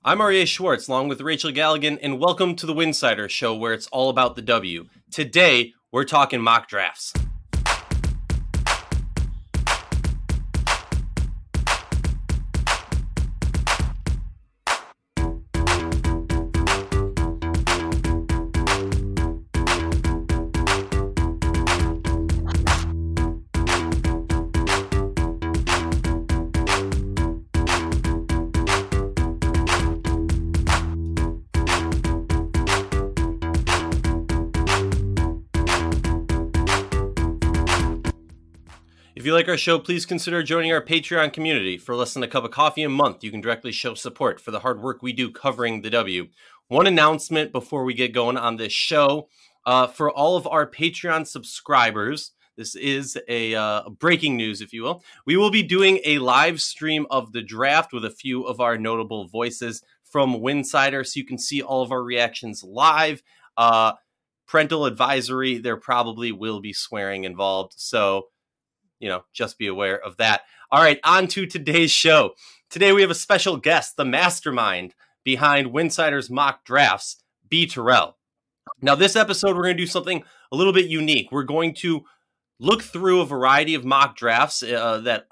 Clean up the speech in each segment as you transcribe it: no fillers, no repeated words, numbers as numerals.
I'm Aryeh Schwartz, along with Rachel Galligan, and welcome to the Winsidr show where it's all about the W. Today, we're talking mock drafts. If you like our show, please consider joining our Patreon community. For less than a cup of coffee a month, you can directly show support for the hard work we do covering the W. One announcement before we get going on this show. For all of our Patreon subscribers, this is a breaking news, if you will. We will be doing a live stream of the draft with a few of our notable voices from Winsidr, so you can see all of our reactions live. Parental advisory, there probably will be swearing involved, so just be aware of that. All right, on to today's show. Today we have a special guest, the mastermind behind Winsidr's mock drafts, B Terrell. Now, this episode, we're going to do something a little bit unique. We're going to look through a variety of mock drafts that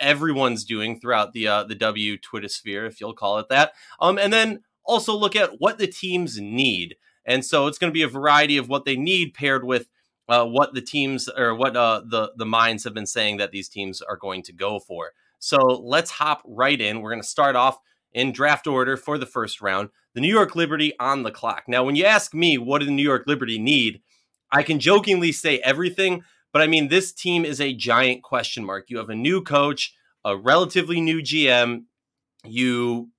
everyone's doing throughout the W Twitter sphere, if you'll call it that, and then also look at what the teams need. And so it's going to be a variety of what they need paired with what the teams or what the minds have been saying that these teams are going to go for. So let's hop right in. We're going to start off in draft order for the first round. The New York Liberty on the clock. Now, when you ask me what do the New York Liberty need, I can jokingly say everything, but I mean, this team is a giant question mark. You have a new coach, a relatively new GM. You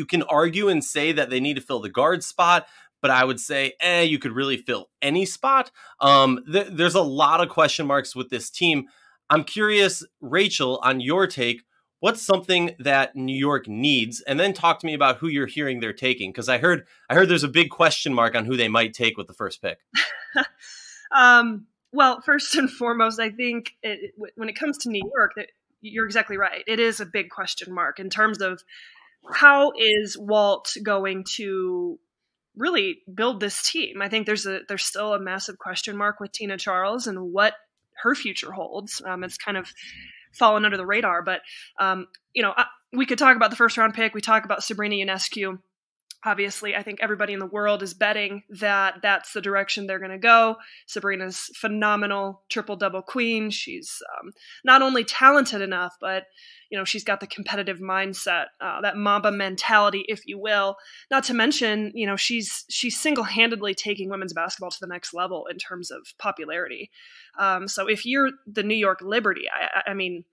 can argue and say that they need to fill the guard spot, but I would say, you could really fill any spot. There's a lot of question marks with this team. I'm curious, Rachel, on your take, what's something that New York needs? And then talk to me about who you're hearing they're taking, because I heard there's a big question mark on who they might take with the first pick. Well, first and foremost, I think when it comes to New York, you're exactly right. It is a big question mark in terms of how is Walt going to really build this team. I think there's still a massive question mark with Tina Charles and what her future holds. It's kind of fallen under the radar, but we could talk about the first round pick. We talk about Sabrina Ionescu. Obviously, I think everybody in the world is betting that that's the direction they're going to go. Sabrina's phenomenal triple-double queen. She's not only talented enough, but she's got the competitive mindset, that Mamba mentality, if you will. Not to mention, she's single-handedly taking women's basketball to the next level in terms of popularity. So if you're the New York Liberty, I mean,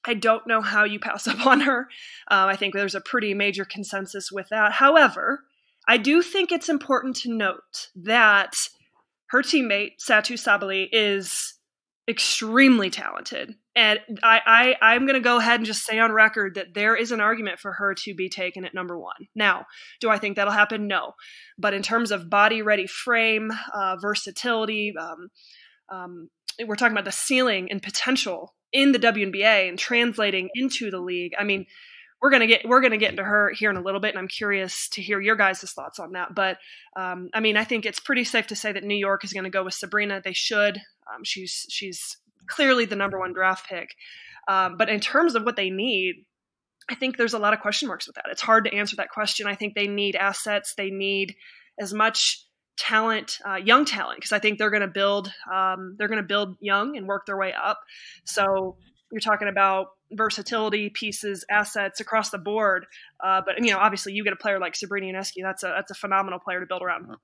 I don't know how you pass up on her. I think there's a pretty major consensus with that. However, I do think it's important to note that her teammate, Satou Sabally, is extremely talented. And I'm going to go ahead and just say on record that there is an argument for her to be taken at number one. Now, do I think that'll happen? No. But in terms of body-ready frame, versatility, we're talking about the ceiling and potential in the WNBA and translating into the league. I mean, we're gonna get into her here in a little bit, and I'm curious to hear your guys' thoughts on that. But I mean, I think it's pretty safe to say that New York is going to go with Sabrina. They should. She's clearly the number one draft pick. But in terms of what they need, I think there's a lot of question marks with that. It's hard to answer that question. I think they need assets. They need as much talent, young talent, because I think they're going to build young and work their way up. So you're talking about versatility, pieces, assets across the board. But obviously you get a player like Sabrina Ionescu. That's a phenomenal player to build around.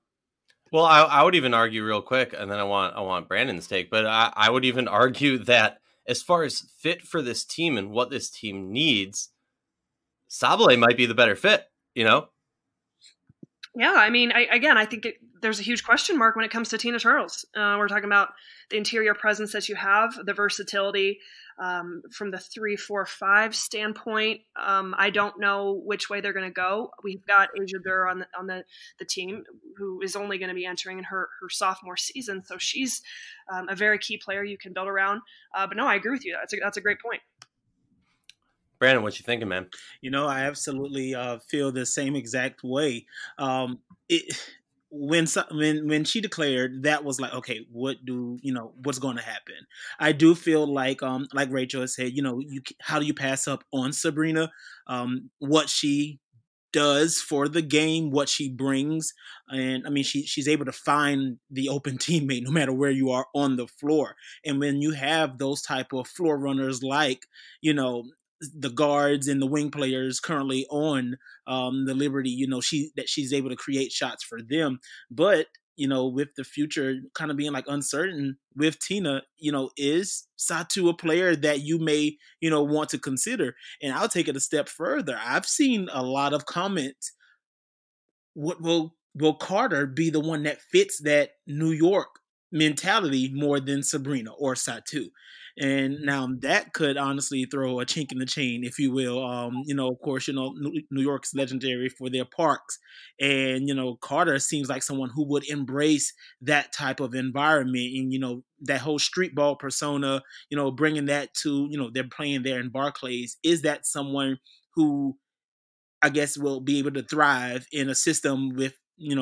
Well, I would even argue real quick, and then I want Brandon's take, but I would even argue that as far as fit for this team and what this team needs, Sabally might be the better fit, Yeah, I mean, I think there's a huge question mark when it comes to Tina Charles. We're talking about the interior presence that you have, the versatility from the 3-4-5 standpoint. I don't know which way they're going to go. We've got Asia Dur on the team, who is only going to be entering in her sophomore season, so she's a very key player you can build around. But no, I agree with you. That's a great point. Brandon, what you thinking, man? I absolutely feel the same exact way. It when she declared, that was like, okay, what's going to happen? I do feel like Rachel has said, how do you pass up on Sabrina? What she does for the game, what she brings, and I mean, she's able to find the open teammate no matter where you are on the floor. And when you have those type of floor runners, like you know the guards and the wing players currently on the Liberty, she's able to create shots for them. But with the future kind of being like uncertain with Tina, is Satu a player that you may, want to consider? And I'll take it a step further. I've seen a lot of comments. What will Carter be the one that fits that New York mentality more than Sabrina or Satu? And now that could honestly throw a chink in the chain, if you will. Of course, New York's legendary for their parks, and Carter seems like someone who would embrace that type of environment, and that whole street ball persona. Bringing that to they're playing there in Barclays. Is that someone who I guess will be able to thrive in a system with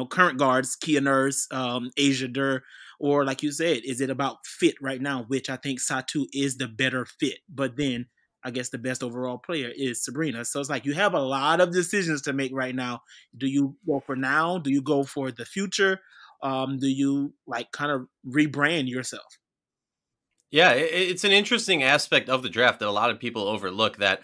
current guards, Kia Nurse, Asia Dur, or like you said, is it about fit right now? Which I think Satu is the better fit, but then I guess the best overall player is Sabrina. So it's like you have a lot of decisions to make right now. Do you go for now? Do you go for the future? Do you like kind of rebrand yourself? Yeah, it's an interesting aspect of the draft that a lot of people overlook, that,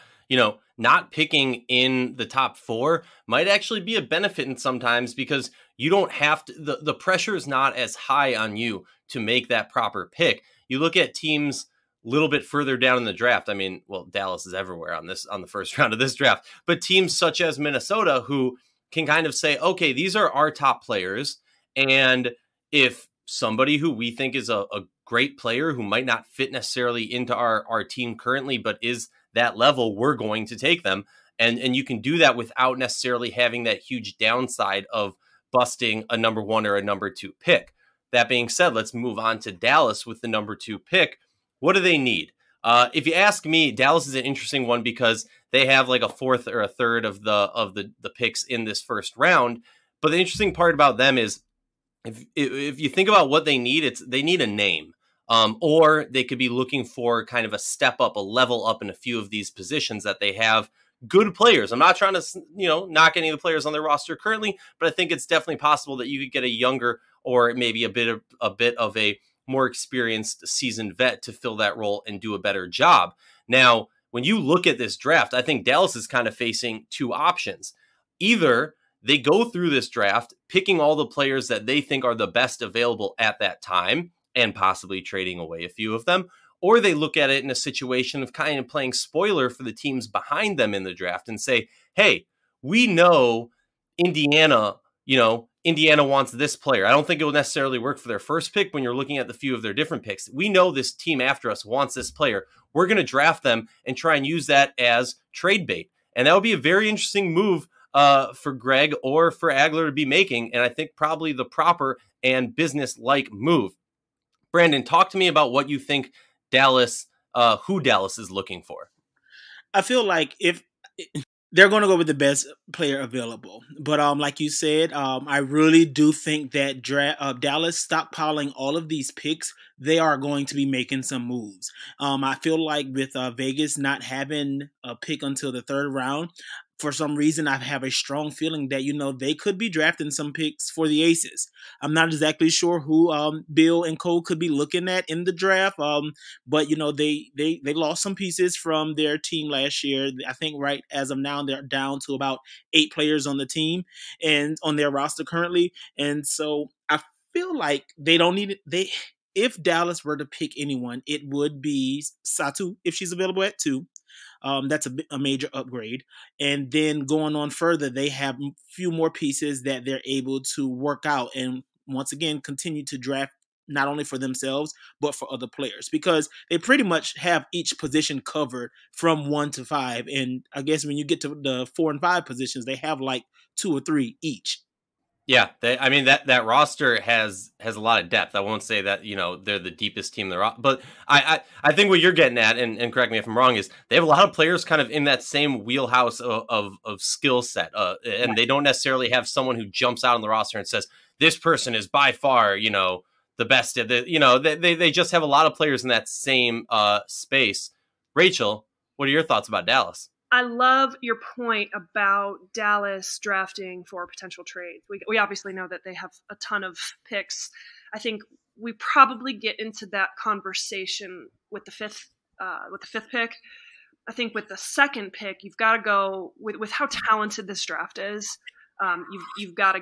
not picking in the top four might actually be a benefit in sometimes, because you don't have to, the pressure is not as high on you to make that proper pick. You look at teams a little bit further down in the draft. I mean, well, Dallas is everywhere on the first round of this draft, but teams such as Minnesota, who can kind of say, okay, these are our top players. And if somebody who we think is a great player who might not fit necessarily into our team currently, but is that level, we're going to take them. And you can do that without necessarily having that huge downside of busting a number one or a number two pick. That being said, let's move on to Dallas with the number two pick. What do they need? If you ask me, Dallas is an interesting one because they have like a fourth or a third of the picks in this first round. But the interesting part about them is, if you think about what they need, they need a name. Or they could be looking for kind of a step up, a level up in a few of these positions that they have good players. I'm not trying to, knock any of the players on their roster currently, but I think it's definitely possible that you could get a younger or maybe a bit of a more experienced seasoned vet to fill that role and do a better job. Now, when you look at this draft, I think Dallas is kind of facing two options. Either they go through this draft picking all the players that they think are the best available at that time and possibly trading away a few of them, or they look at it in a situation of kind of playing spoiler for the teams behind them in the draft and say, hey, we know Indiana, Indiana wants this player. I don't think it will necessarily work for their first pick when you're looking at the few of their different picks. We know this team after us wants this player. We're going to draft them and try and use that as trade bait. And that would be a very interesting move for Greg or for Agler to be making. And I think probably the proper and business-like move. Brandon, talk to me about what you think who Dallas is looking for. I feel like if they're going to go with the best player available, but like you said, I really do think that Dallas stockpiling all of these picks, they are going to be making some moves. I feel like with Vegas not having a pick until the third round, for some reason, I have a strong feeling that, they could be drafting some picks for the Aces. I'm not exactly sure who Bill and Cole could be looking at in the draft, but, they lost some pieces from their team last year. I think right as of now, they're down to about 8 players on the team and on their roster currently. And so I feel like they don't need it. If Dallas were to pick anyone, it would be Satu if she's available at 2. That's a major upgrade. And then going on further, they have a few more pieces that they're able to work out and once again continue to draft not only for themselves, but for other players, because they pretty much have each position covered from 1 to 5. And I guess when you get to the 4 and 5 positions, they have like 2 or 3 each. Yeah, I mean that roster has a lot of depth. I won't say that they're the deepest team there, but I think what you're getting at, and correct me if I'm wrong, is they have a lot of players kind of in that same wheelhouse of skill set, and they don't necessarily have someone who jumps out on the roster and says this person is by far the best at the they just have a lot of players in that same space. Rachel, what are your thoughts about Dallas? I love your point about Dallas drafting for potential trades. We obviously know that they have a ton of picks. I think we probably get into that conversation with the fifth pick. I think with the second pick, you've got to go with how talented this draft is. You've got to.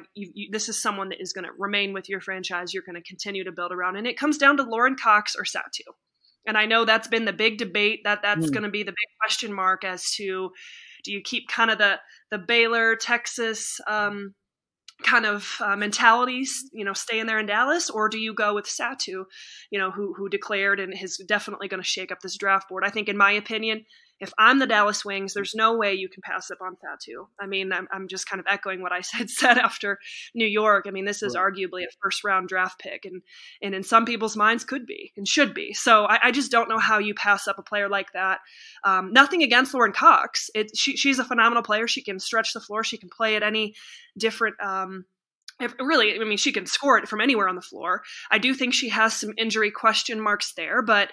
This is someone that is going to remain with your franchise. You're going to continue to build around, and it comes down to Lauren Cox or Satu. And I know that's been the big debate. That's going to be the big question mark as to, do you keep kind of the Baylor, Texas kind of mentalities, staying there in Dallas, or do you go with Satu, who declared and is definitely going to shake up this draft board? I think, in my opinion, if I'm the Dallas Wings, there's no way you can pass up on Satu. I mean, I'm just kind of echoing what I said after New York. I mean, this is arguably a first-round draft pick, and in some people's minds could be and should be. So I just don't know how you pass up a player like that. Nothing against Lauren Cox. She's a phenomenal player. She can stretch the floor. She can play at any different really, I mean, she can score it from anywhere on the floor. I do think she has some injury question marks there, but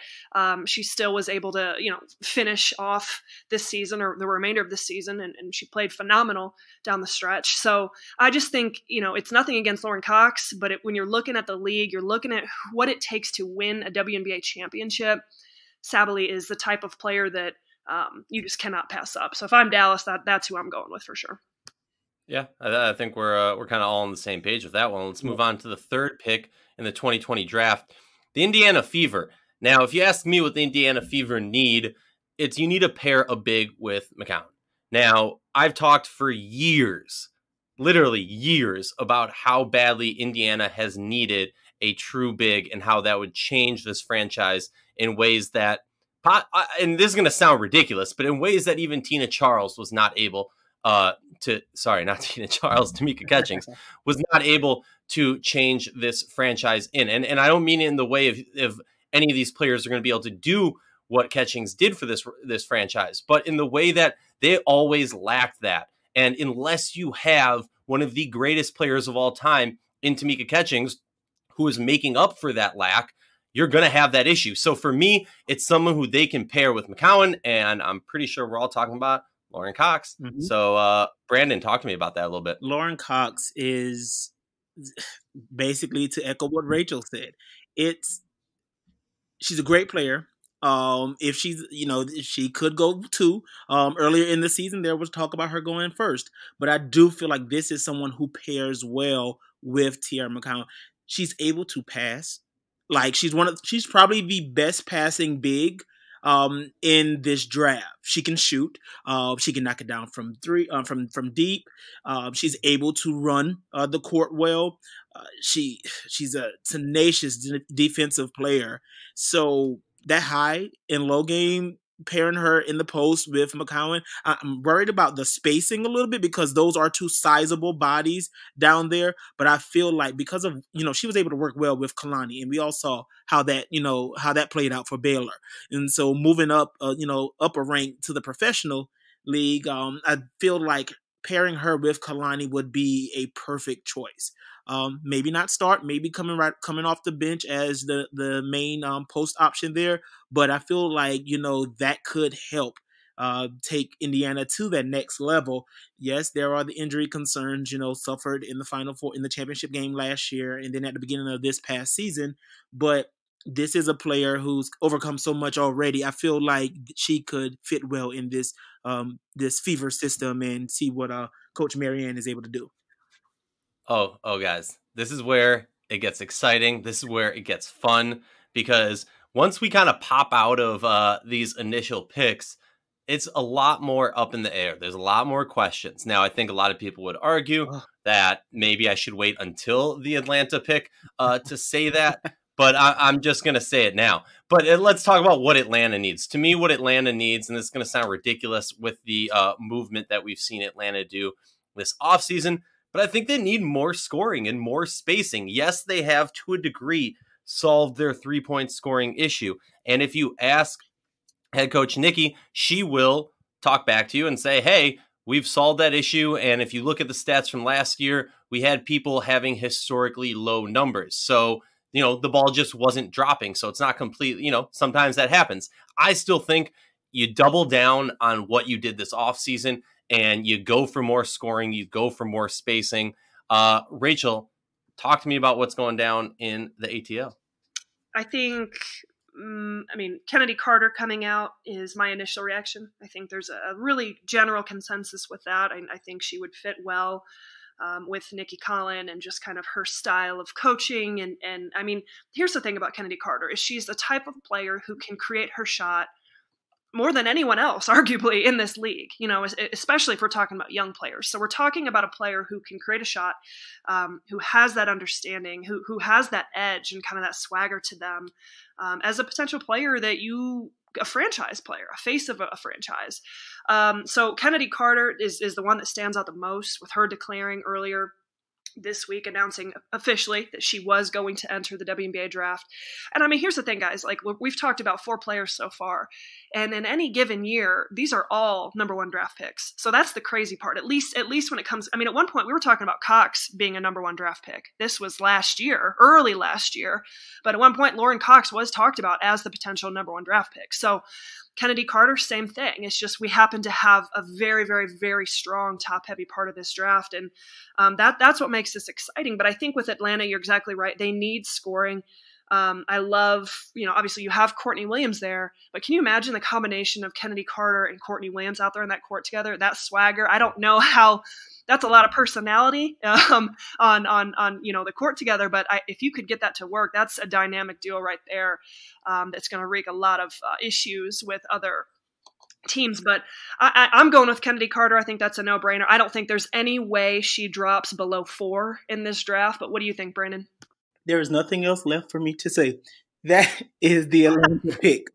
she still was able to, finish off this season or the remainder of this season, and she played phenomenal down the stretch. So I just think, it's nothing against Lauren Cox, but when you're looking at the league, you're looking at what it takes to win a WNBA championship. Sabally is the type of player that you just cannot pass up. So if I'm Dallas, that's who I'm going with for sure. Yeah, I think we're kind of all on the same page with that one. Let's move on to the third pick in the 2020 draft, the Indiana Fever. Now, if you ask me what the Indiana Fever need, it's you need to pair a big with McCown. Now, I've talked for years, literally years, about how badly Indiana has needed a true big and how that would change this franchise in ways that, and this is going to sound ridiculous, but in ways that even Tina Charles was not able Tamika Catchings was not able to change this franchise in. And I don't mean it in the way of any of these players are going to be able to do what Catchings did for this franchise, but in the way that they always lacked that. And unless you have one of the greatest players of all time in Tamika Catchings, who is making up for that lack, you're going to have that issue. So for me, it's someone who they can pair with McCown, and I'm pretty sure we're all talking about Lauren Cox. Mm-hmm. So, Brandon, talk to me about that a little bit. Lauren Cox is basically, to echo what Rachel said, she's a great player. If she's, she could go two. Earlier in the season, there was talk about her going first, but I do feel like this is someone who pairs well with Tiara McCown. She's able to pass. Like she's probably the best passing big in this draft. She can shoot. She can knock it down from three, from deep. She's able to run the court well. She's a tenacious defensive player. So that high and low game, pairing her in the post with McCowan, I'm worried about the spacing a little bit because those are two sizable bodies down there. But I feel like because of, she was able to work well with Kalani, and we all saw how that played out for Baylor. And so moving up, upper rank to the professional league, I feel like pairing her with Kalani would be a perfect choice. Maybe not start, maybe coming off the bench as the main post option there. But I feel like, that could help take Indiana to that next level. Yes, there are the injury concerns, suffered in the Final Four in the championship game last year and then at the beginning of this past season. But this is a player who's overcome so much already. I feel like she could fit well in this Fever system and see what Coach Marianne is able to do. Oh, guys, this is where it gets exciting. This is where it gets fun, because once we kind of pop out of these initial picks, it's a lot more up in the air. There's a lot more questions. Now, I think a lot of people would argue that maybe I should wait until the Atlanta pick to say that, but I'm just going to say it now. But let's talk about what Atlanta needs. To me, what Atlanta needs, and this is going to sound ridiculous with the movement that we've seen Atlanta do this offseason, but I think they need more scoring and more spacing. Yes, they have, to a degree, solved their three-point scoring issue. And if you ask head coach Nikki, she will talk back to you and say, hey, we've solved that issue. And if you look at the stats from last year, we had people having historically low numbers. So, the ball just wasn't dropping. So it's not completely, sometimes that happens. I still think you double down on what you did this offseason and you go for more scoring, you go for more spacing. Rachel, talk to me about what's going down in the ATL. I think, Kennedy Carter coming out is my initial reaction. I think there's a really general consensus with that. I think she would fit well with Nikki Collin and just kind of her style of coaching. And here's the thing about Kennedy Carter is she's the type of player who can create her shot more than anyone else, arguably, in this league, especially if we're talking about young players. So we're talking about a player who can create a shot, who has that understanding, who has that edge and kind of that swagger to them as a potential player a franchise player, a face of a franchise. So Kennedy Carter is the one that stands out the most, with her declaring earlier this week, announcing officially that she was going to enter the WNBA draft. And here's the thing, guys, like we've talked about 4 players so far, and in any given year, these are all #1 draft picks. So that's the crazy part, at least when it comes, at one point we were talking about Cox being a #1 draft pick. This was early last year, but at one point Lauren Cox was talked about as the potential #1 draft pick. So Kennedy Carter, same thing. It's just we happen to have a very, very, very strong top-heavy part of this draft, and that's what makes this exciting. But I think with Atlanta, you're exactly right. They need scoring. I love, obviously you have Courtney Williams there, but can you imagine the combination of Kennedy Carter and Courtney Williams out there in that court together? That swagger. I don't know how. That's a lot of personality on the court together. But if you could get that to work, that's a dynamic duo right there. That's going to wreak a lot of issues with other teams. But I'm going with Kennedy Carter. I think that's a no-brainer. I don't think there's any way she drops below 4 in this draft. But what do you think, Brandon? There is nothing else left for me to say. That is the Atlanta pick.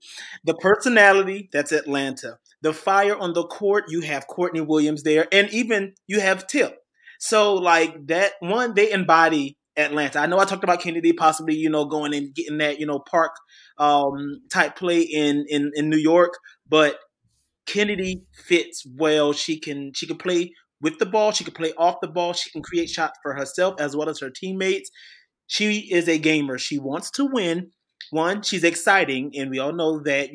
The personality, that's Atlanta. The fire on the court, you have Courtney Williams there, and even you have Tip. So like that one, they embody Atlanta. I know I talked about Kennedy possibly, going and getting that, park type play in New York, but Kennedy fits well. She can play with the ball, she can play off the ball, she can create shots for herself as well as her teammates. She is a gamer. She wants to win. One, she's exciting, and we all know that,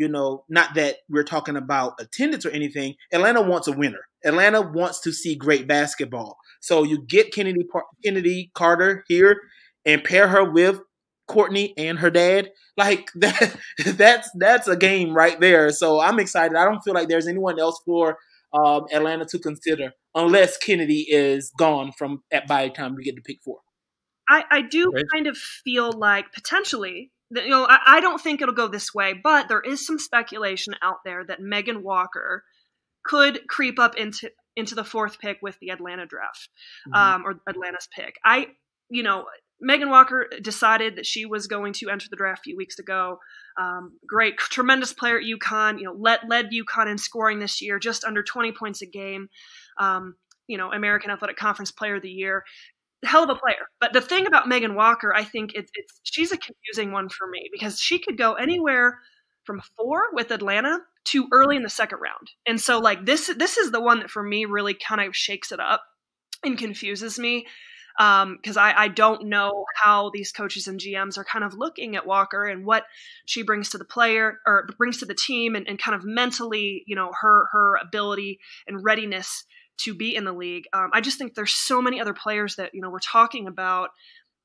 not that we're talking about attendance or anything. Atlanta wants a winner. Atlanta wants to see great basketball. So you get Kennedy Carter here and pair her with Courtney and her dad. Like that's a game right there. So I'm excited. I don't feel like there's anyone else for Atlanta to consider unless Kennedy is gone by the time we get to pick 4. I do kind of feel like potentially that, I don't think it'll go this way, but there is some speculation out there that Megan Walker could creep up into the 4th pick with the Atlanta draft, or Atlanta's pick. Megan Walker decided that she was going to enter the draft a few weeks ago. Great, tremendous player at UConn, led UConn in scoring this year, just under 20 points a game. American Athletic Conference Player of the Year. Hell of a player. But the thing about Megan Walker, I think she's a confusing one for me, because she could go anywhere from 4 with Atlanta to early in the 2nd round. And so like this is the one that for me really kind of shakes it up and confuses me, because I don't know how these coaches and GMs are kind of looking at Walker and what she brings to the player or brings to the team, and kind of mentally, her ability and readiness to be in the league. I just think there's so many other players that, we're talking about.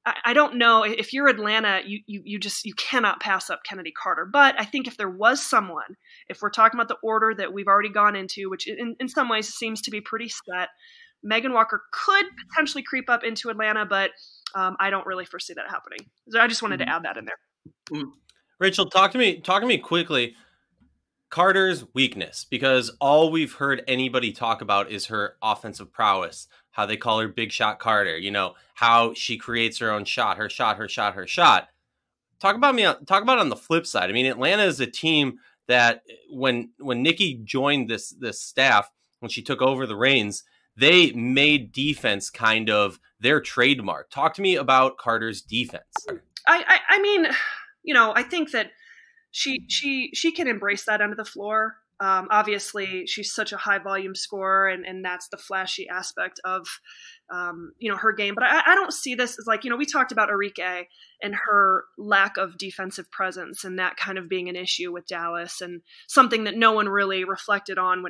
I don't know if you're Atlanta, you cannot pass up Kennedy Carter. But I think if there was someone, if we're talking about the order that we've already gone into, which in some ways seems to be pretty set, Megan Walker could potentially creep up into Atlanta, but I don't really foresee that happening. So I just wanted to add that in there. Rachel, talk to me quickly. Carter's weakness, because all we've heard anybody talk about is her offensive prowess, how they call her Big Shot Carter, how she creates her own shot, her shot. Talk about on the flip side. Atlanta is a team that when Nikki joined this staff, when she took over the reins, they made defense kind of their trademark. Talk to me about Carter's defense. I mean, you know, I think that she can embrace that end of the floor. Obviously, she's such a high volume scorer, and that's the flashy aspect of, you know, her game. But I don't see this as like, you know, we talked about Aryeh and her lack of defensive presence, and that kind of being an issue with Dallas, and something that no one really reflected on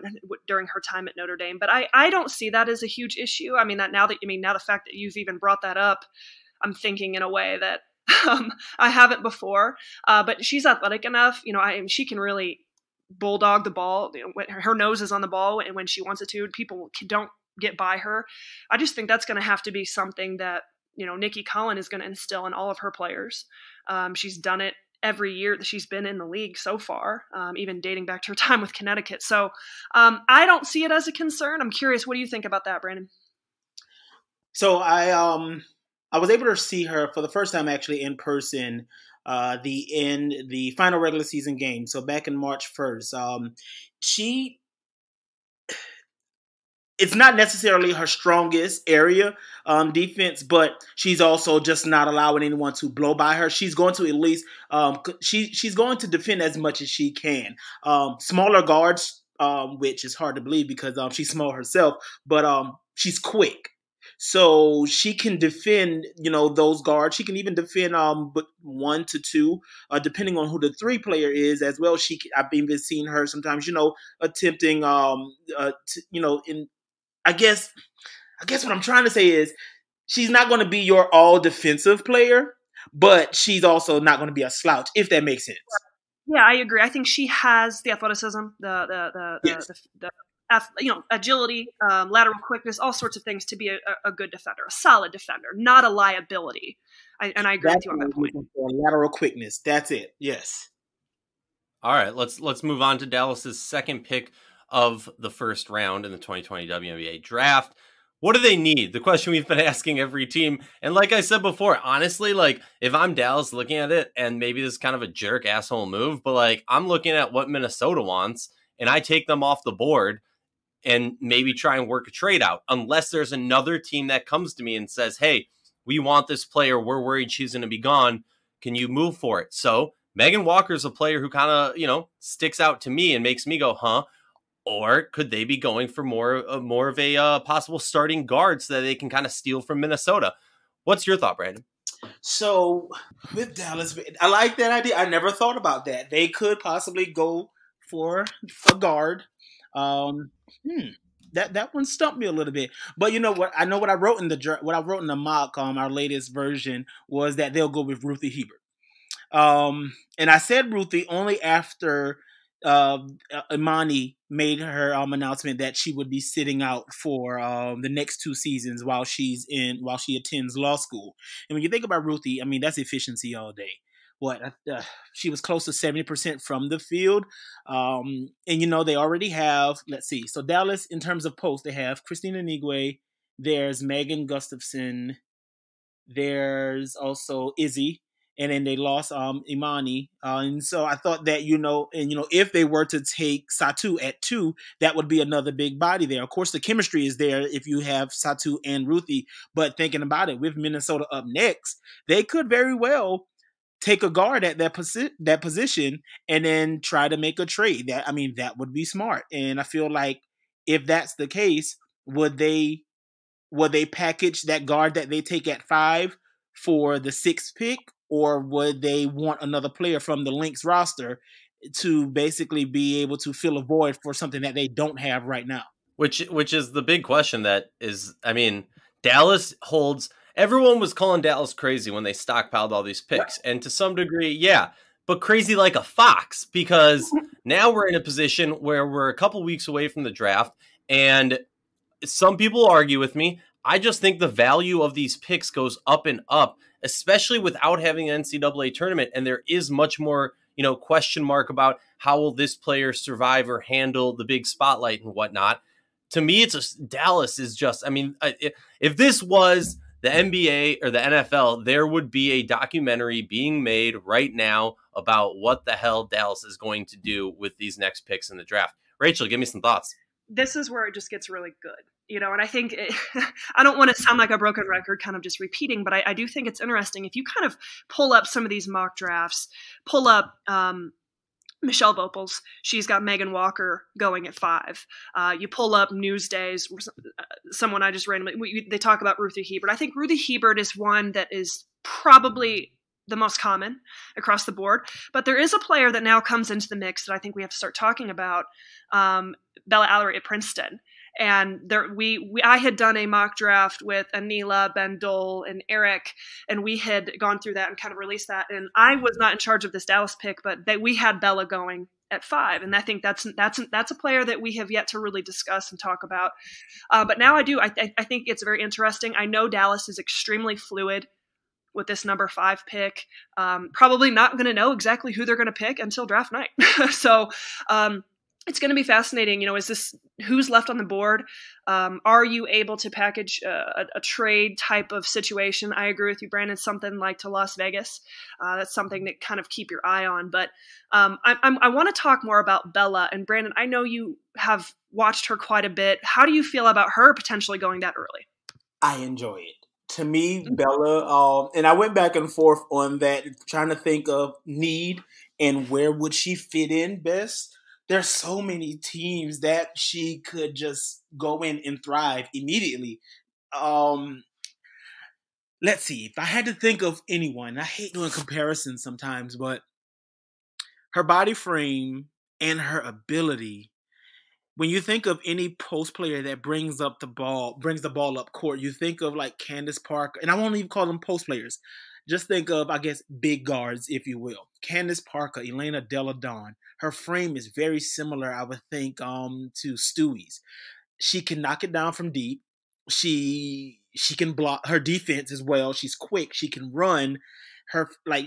during her time at Notre Dame. But I don't see that as a huge issue. I mean, now the fact that you've even brought that up, I'm thinking in a way that I haven't before. But she's athletic enough, you know, she can really bulldog the ball. You know, when her nose is on the ball, and when she wants it to, people don't get by her. I just think that's going to have to be something that, you know, Nikki Cullen is going to instill in all of her players. She's done it every year that she's been in the league so far, even dating back to her time with Connecticut. So I don't see it as a concern. I'm curious, what do you think about that, Brandon? So I was able to see her for the first time actually in person in the final regular season game. So back in March 1st, it's not necessarily her strongest area, defense, but she's also just not allowing anyone to blow by her. She's going to at least, she's going to defend as much as she can. Smaller guards, which is hard to believe because she's small herself, but she's quick. So she can defend, you know, those guards. She can even defend but 1 to 2, depending on who the 3 player is as well. I've even seen her sometimes, you know, attempting, you know, I guess what I'm trying to say is she's not going to be your all defensive player, but she's also not going to be a slouch, if that makes sense. Yeah, I agree. I think she has the athleticism, the you know, agility, lateral quickness, all sorts of things to be a good defender, a solid defender, not a liability. And I agree with you on that point. Lateral quickness. That's it. Yes. All right, let's move on to Dallas's second pick of the first round in the 2020 WNBA draft. What do they need? The question we've been asking every team. And like I said before, honestly, like if I'm Dallas looking at it, and maybe this is kind of a jerk asshole move, but like I'm looking at what Minnesota wants and I take them off the board and maybe try and work a trade out, unless there's another team that comes to me and says, hey, we want this player. We're worried she's going to be gone. Can you move for it? So Megan Walker's a player who kind of, you know, sticks out to me and makes me go, huh? Or could they be going for more of a possible starting guard so that they can kind of steal from Minnesota? What's your thought, Brandon? So with Dallas, I like that idea. I never thought about that. They could possibly go for a guard. That one stumped me a little bit. But you know what? I know what I wrote in the mock, our latest version, was that they'll go with Ruthie Hebert. And I said Ruthie only after Imani made her announcement that she would be sitting out for the next 2 seasons while she attends law school. And when you think about Ruthie, I mean, that's efficiency all day. She was close to 70% from the field. And, you know, they already have, let's see. So Dallas, in terms of posts, they have Christina Nigwe. There's Megan Gustafson. There's also Izzy. And then they lost Imani. And so I thought that, you know, if they were to take Satu at 2, that would be another big body there. Of course, the chemistry is there if you have Satu and Ruthie. But thinking about it, with Minnesota up next, they could very well take a guard at that position and then try to make a trade. That would be smart. And I feel like if that's the case, would they package that guard that they take at 5 for the 6th pick, or would they want another player from the Lynx roster to basically be able to fill a void for something that they don't have right now? Which is the big question that is, I mean, Dallas holds. Everyone was calling Dallas crazy when they stockpiled all these picks. And to some degree, yeah, but crazy like a fox, because now we're in a position where we're a couple weeks away from the draft. And some people argue with me. I just think the value of these picks goes up and up, especially without having an NCAA tournament. And there is much more, you know, question mark about how will this player survive or handle the big spotlight and whatnot. To me, Dallas is just, I mean, if this was the NBA or the NFL, there would be a documentary being made right now about what the hell Dallas is going to do with these next picks in the draft. Rachel, give me some thoughts. This is where it just gets really good. And I think I don't want to sound like a broken record, kind of just repeating, but I do think it's interesting if you kind of pull up some of these mock drafts, pull up Michelle Vopels. She's got Megan Walker going at 5. You pull up Newsdays, someone I just randomly, they talk about Ruthie Hebert. I think Ruthie Hebert is one that is probably the most common across the board. But there is a player that now comes into the mix that I think we have to start talking about, Bella Alarie at Princeton. And I had done a mock draft with Anila, Ben Dole, and Eric, and we had gone through that and kind of released that. And I was not in charge of this Dallas pick, but we had Bella going at 5, and I think that's a player that we have yet to really discuss and talk about. But now I do. I think it's very interesting. I know Dallas is extremely fluid with this number 5 pick. Probably not going to know exactly who they're going to pick until draft night. So. It's going to be fascinating. Is this who's left on the board? Are you able to package a trade type of situation? I agree with you, Brandon. Something like to Las Vegas. That's something to kind of keep your eye on. But I want to talk more about Bella. And Brandon, I know you have watched her quite a bit. How do you feel about her potentially going that early? I enjoy it. To me, Bella, and I went back and forth on that, trying to think of need and where would she fit in best. There's so many teams that she could just go in and thrive immediately. Let's see. If I had to think of anyone, I hate doing comparisons sometimes, but her body frame and her ability, when you think of any post player that brings the ball up court, you think of like Candace Parker, and I won't even call them post players. Just think of, I guess, big guards, if you will. Candace Parker, Elena Delle Donne. Her frame is very similar, I would think, to Stewie's. She can knock it down from deep. She can block her defense as well. She's quick. She can run.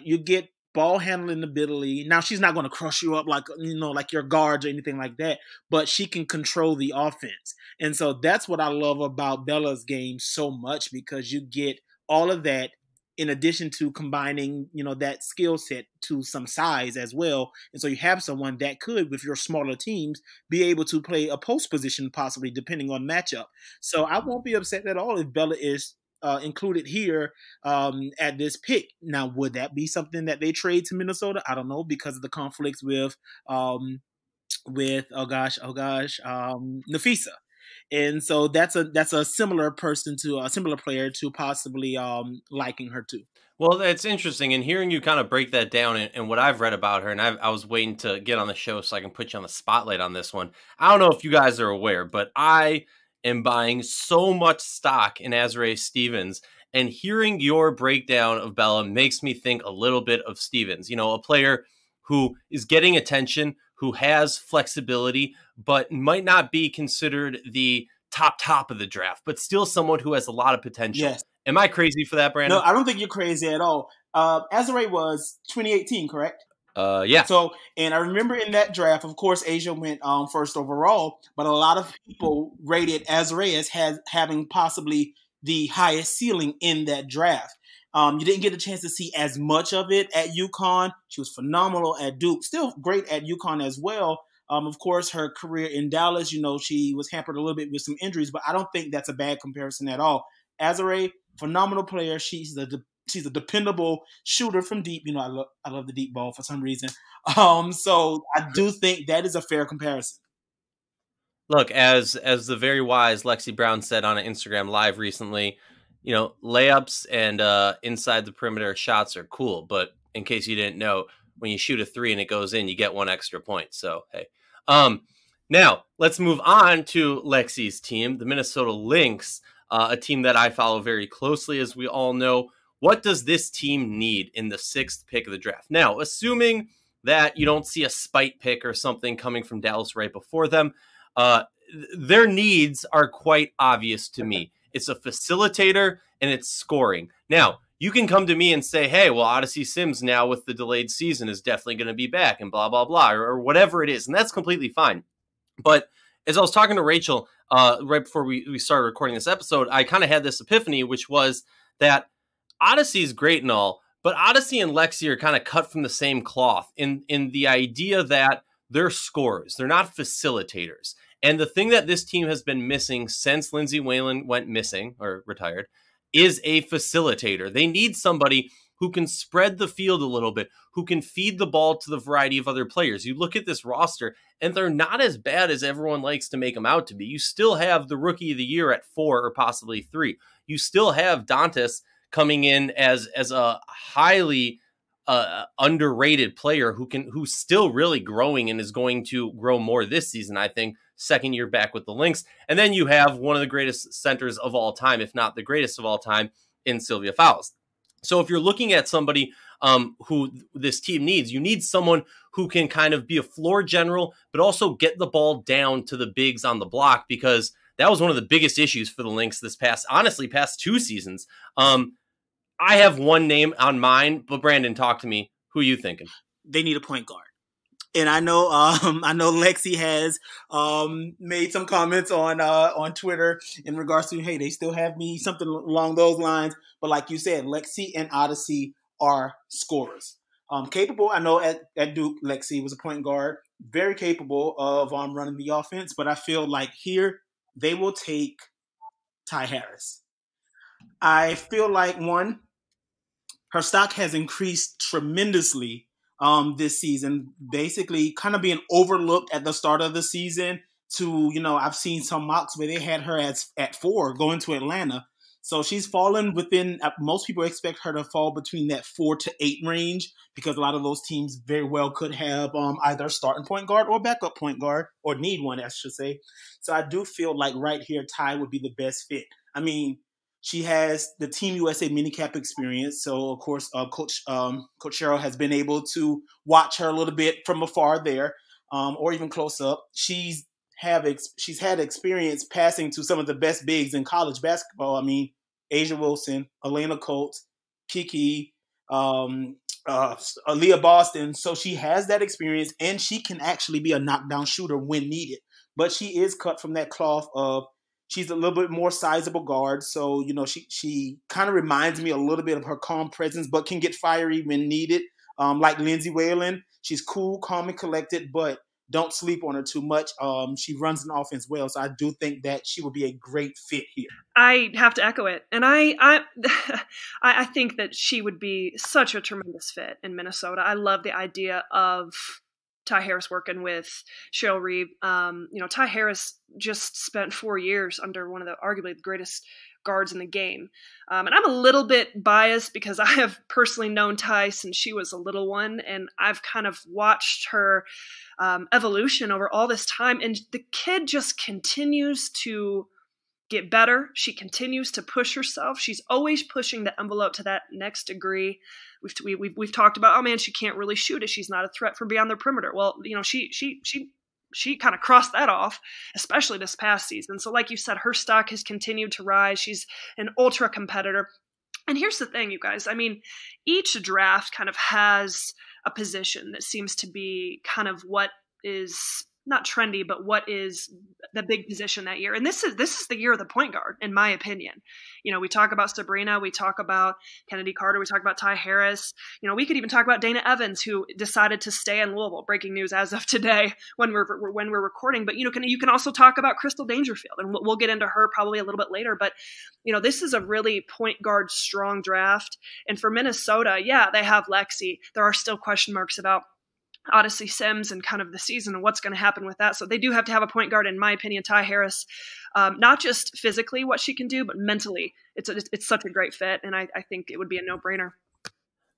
You get ball handling ability. Now, she's not going to crush you up like your guards or anything like that, but she can control the offense. And so that's what I love about Bella's game so much, because you get all of that in addition to combining, that skill set to some size as well. And so you have someone that could, with your smaller teams, be able to play a post position possibly, depending on matchup. So I won't be upset at all if Bella is included here at this pick. Now, would that be something that they trade to Minnesota? I don't know, because of the conflicts with Nafisa. And so that's a similar person to a similar player to possibly liking her too. Well, that's interesting. And hearing you kind of break that down and what I've read about her, and I was waiting to get on the show so I can put you on the spotlight on this one. I don't know if you guys are aware, but I am buying so much stock in Aryeh Stevens. And hearing your breakdown of Bella makes me think a little bit of Stevens, a player who is getting attention, who has flexibility, but might not be considered the top of the draft, but still someone who has a lot of potential. Yes. Am I crazy for that, Brandon? No, I don't think you're crazy at all. Aryeh was 2018, correct? Yeah. So, and I remember in that draft, of course, Asia went first overall, but a lot of people rated Aryeh as having possibly the highest ceiling in that draft. You didn't get a chance to see as much of it at UConn. She was phenomenal at Duke, still great at UConn as well. Of course, her career in Dallas, she was hampered a little bit with some injuries, but I don't think that's a bad comparison at all. Aryeh, phenomenal player. She's a dependable shooter from deep. I love the deep ball for some reason. So I do think that is a fair comparison. Look, as the very wise Lexi Brown said on an Instagram live recently, layups and inside the perimeter shots are cool, but in case you didn't know, when you shoot a 3 and it goes in, you get 1 extra point. So, hey. Now, let's move on to Lexi's team, the Minnesota Lynx, a team that I follow very closely, as we all know. What does this team need in the 6th pick of the draft? Now, assuming that you don't see a spite pick or something coming from Dallas right before them, their needs are quite obvious to me. It's a facilitator and it's scoring. Now, you can come to me and say, hey, well, Odyssey Sims now with the delayed season is definitely going to be back and blah, blah, blah, or whatever it is. And that's completely fine. But as I was talking to Rachel right before we started recording this episode, I kind of had this epiphany, which was that Odyssey is great and all, but Odyssey and Lexi are kind of cut from the same cloth in the idea that they're scorers. They're not facilitators. And the thing that this team has been missing since Lindsay Whalen went missing or retired is a facilitator. They need somebody who can spread the field a little bit, who can feed the ball to the variety of other players. You look at this roster, and they're not as bad as everyone likes to make them out to be. You still have the rookie of the year at 4 or possibly 3. You still have Dantas coming in as a highly underrated player who's still really growing and is going to grow more this season, I think, second year back with the Lynx. And then you have one of the greatest centers of all time, if not the greatest of all time, in Sylvia Fowles. So if you're looking at somebody who this team needs, you need someone who can kind of be a floor general, but also get the ball down to the bigs on the block, because that was one of the biggest issues for the Lynx this past 2 seasons. I have one name on mine, but Brandon, talk to me. Who are you thinking? They need a point guard. And I know Lexi has made some comments on Twitter in regards to, hey, they still have me, something along those lines. But like you said, Lexi and Odyssey are scorers. Capable. I know at Duke, Lexi was a point guard, very capable of running the offense. But I feel like here they will take Ty Harris. I feel like, one, her stock has increased tremendously this season, basically kind of being overlooked at the start of the season to, I've seen some mocks where they had her at 4 going to Atlanta. So she's fallen within, most people expect her to fall between that 4 to 8 range, because a lot of those teams very well could have either starting point guard or backup point guard, or need one, I should say. So I do feel like right here, Ty would be the best fit. I mean, she has the Team USA minicap experience. So, of course, Coach Cheryl has been able to watch her a little bit from afar there, or even close up. She's had experience passing to some of the best bigs in college basketball. I mean, Asia Wilson, Elena Coates, Kiki, Aaliyah Boston. So she has that experience, and she can actually be a knockdown shooter when needed. But she is cut from that cloth of, she's a little bit more sizable guard. So, she kind of reminds me a little bit of her calm presence, but can get fiery when needed. Like Lindsay Whalen, she's cool, calm, and collected, but don't sleep on her too much. She runs an offense well, so I do think that she would be a great fit here. I have to echo it, and I think that she would be such a tremendous fit in Minnesota. I love the idea of Ty Harris working with Cheryl Reeve. Ty Harris just spent 4 years under one of the arguably the greatest guards in the game. And I'm a little bit biased because I have personally known Ty since she was a little one, and I've kind of watched her evolution over all this time. And the kid just continues to get better. She continues to push herself. She's always pushing the envelope to that next degree. We've talked about, oh man, she can't really shoot it. She's not a threat from beyond the perimeter. Well, she kind of crossed that off, especially this past season. So like you said, her stock has continued to rise. She's an ultra competitor. And here's the thing, you guys. I mean, each draft kind of has a position that seems to be kind of what is not trendy, but what is the big position that year. And this is the year of the point guard, in my opinion. We talk about Sabrina, we talk about Kennedy Carter, we talk about Ty Harris. We could even talk about Dana Evans, who decided to stay in Louisville. Breaking news as of today when we're recording. But you can also talk about Crystal Dangerfield, and we'll get into her probably a little bit later. But this is a really point guard strong draft. And for Minnesota, yeah, they have Lexi. There are still question marks about Odyssey Sims and kind of the season and what's going to happen with that. So they do have to have a point guard, in my opinion. Ty Harris, not just physically what she can do, but mentally. It's such a great fit, and I think it would be a no-brainer.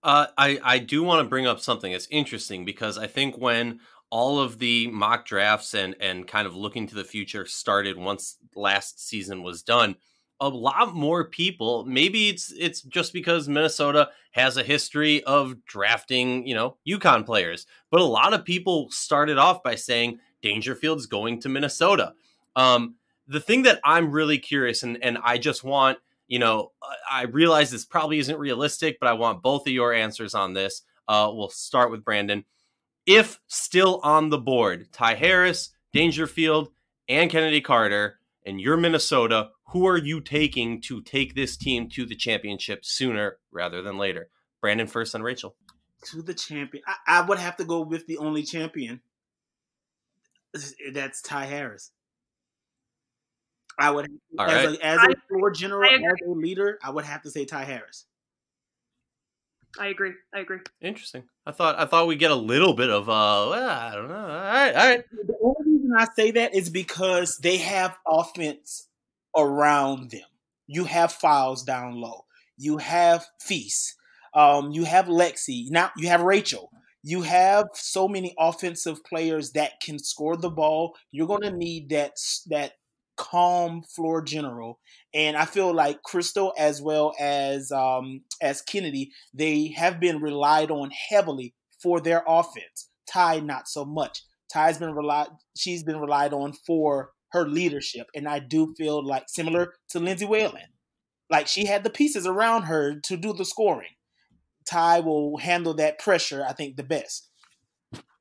I do want to bring up something that's interesting, because I think when all of the mock drafts and kind of looking to the future started once last season was done, a lot more people, maybe it's just because Minnesota has a history of drafting, UConn players, but a lot of people started off by saying Dangerfield's going to Minnesota. The thing that I'm really curious, and I just want, I realize this probably isn't realistic, but I want both of your answers on this. We'll start with Brandon. If still on the board, Ty Harris, Dangerfield, and Kennedy Carter, and you're Minnesota, who are you taking to take this team to the championship sooner rather than later? Brandon first, and Rachel. To the champion. I would have to go with the only champion. That's Ty Harris. I would, All as right. a floor general, I as agree. a leader, I would have to say Ty Harris. I agree. I agree. Interesting. I thought we'd get a little bit of well, I don't know. All right. The only reason I say that is because they have offense around them. You have Files down low. You have Feast. You have Lexi. Now you have Rachel. You have so many offensive players that can score the ball. You're going to need that calm floor general. And I feel like Crystal as well as Kennedy, they have been relied on heavily for their offense. Ty, not so much. She's been relied on for her leadership, and I do feel like similar to Lindsay Whalen. Like she had the pieces around her to do the scoring. Ty will handle that pressure, I think, the best.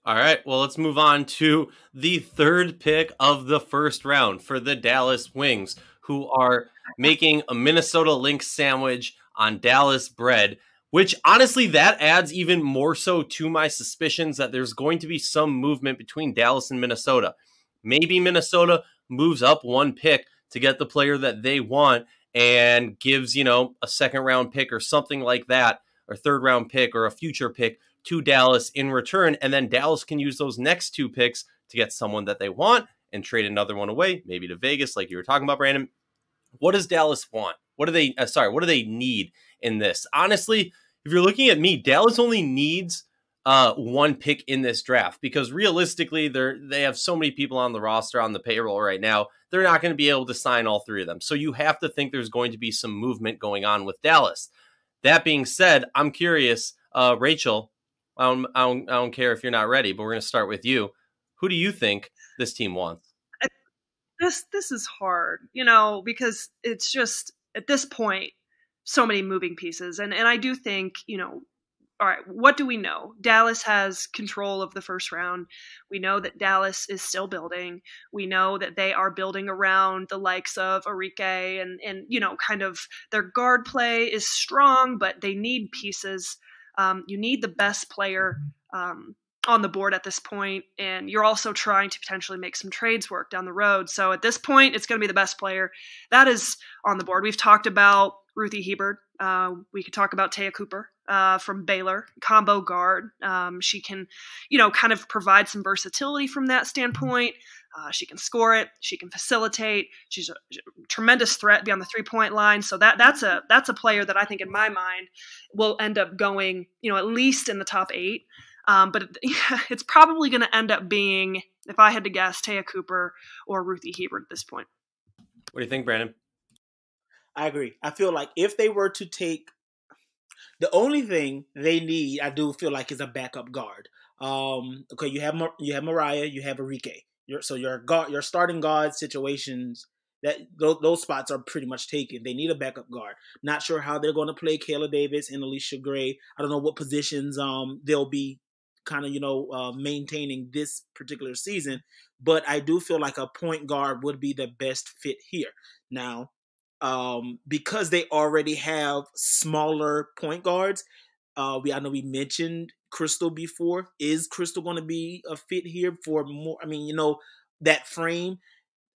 All right. Well, let's move on to the third pick of the first round for the Dallas Wings, who are making a Minnesota Lynx sandwich on Dallas bread, which honestly, that adds even more so to my suspicions that there's going to be some movement between Dallas and Minnesota. Maybe Minnesota moves up one pick to get the player that they want and gives, a second round pick or something like that, or third round pick or a future pick to Dallas in return. And then Dallas can use those next two picks to get someone that they want and trade another one away, maybe to Vegas, like you were talking about, Brandon. What does Dallas want? What do they need in this? Honestly, if you're looking at me, Dallas only needs one pick in this draft because realistically, they have so many people on the roster, on the payroll right now. They're not going to be able to sign all three of them. So you have to think there's going to be some movement going on with Dallas. That being said, I'm curious, Rachel, I don't care if you're not ready, but we're going to start with you. Who do you think this team wants? This is hard, because it's just at this point so many moving pieces, and I do think all right, what do we know? Dallas has control of the first round. We know that Dallas is still building. We know that they are building around the likes of Aryeh and kind of their guard play is strong, but they need pieces. You need the best player on the board at this point, and you're also trying to potentially make some trades work down the road. So at this point, it's going to be the best player that is on the board. We've talked about Ruthie Hebert. We could talk about Taya Cooper from Baylor, combo guard. She can, kind of provide some versatility from that standpoint. She can score it. She can facilitate. She's a tremendous threat beyond the 3-point line. So that's a player that I think, in my mind, will end up going, at least in the top 8. But it's probably going to end up being, if I had to guess, Taya Cooper or Ruthie Hebert at this point. What do you think, Brandon? I agree. I feel like if they were to take, the only thing they need, I do feel like, is a backup guard. Okay, you have Mariah, you have Aryeh. Your starting guard situations, that those spots are pretty much taken. They need a backup guard. Not sure how they're going to play Kayla Davis and Alicia Gray. I don't know what positions they'll be kind of maintaining this particular season, but I do feel like a point guard would be the best fit here. Now, because they already have smaller point guards, I know we mentioned Crystal before. Is Crystal going to be a fit here for more? I mean, that frame.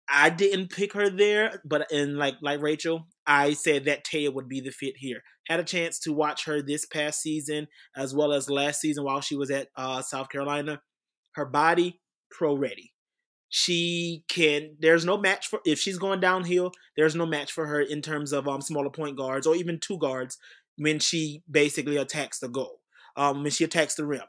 I didn't pick her there, but like Rachel, I said that Taya would be the fit here. Had a chance to watch her this past season as well as last season while she was at South Carolina. Her body, pro ready. There's no match for, if she's going downhill, there's no match for her in terms of smaller point guards or even two guards when she basically attacks the goal. When she attacks the rim.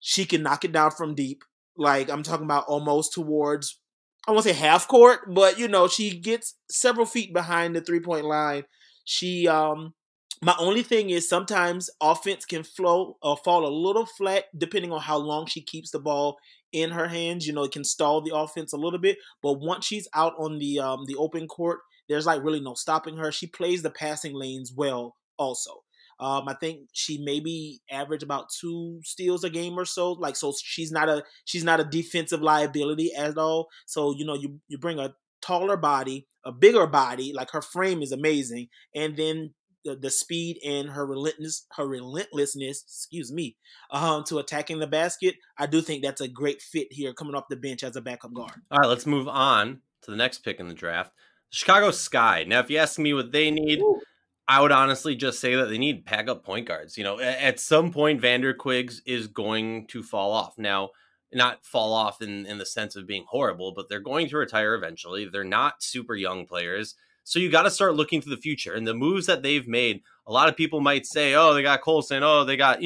She can knock it down from deep. Like, I'm talking about almost towards, I won't say half court, but she gets several feet behind the 3-point line. She, my only thing is sometimes offense can fall a little flat depending on how long she keeps the ball in her hands. It can stall the offense a little bit, but once she's out on the open court, there's like really no stopping her. She plays the passing lanes well also. I think she maybe averaged about 2 steals a game or so. Like, so she's not a defensive liability at all. So, you bring a taller body, a bigger body, like her frame is amazing. And then the speed and her relentlessness, to attacking the basket. I do think that's a great fit here coming off the bench as a backup guard. All right, let's move on to the next pick in the draft. Chicago Sky. Now, if you ask me what they need, Ooh. I would honestly just say that they need backup point guards. You know, at some point, Vander Quiggs is going to fall off. Now, not fall off in the sense of being horrible, but they're going to retire eventually. They're not super young players. So you got to start looking to the future. And the moves that they've made, a lot of people might say, oh, they got Colson. Oh, they got,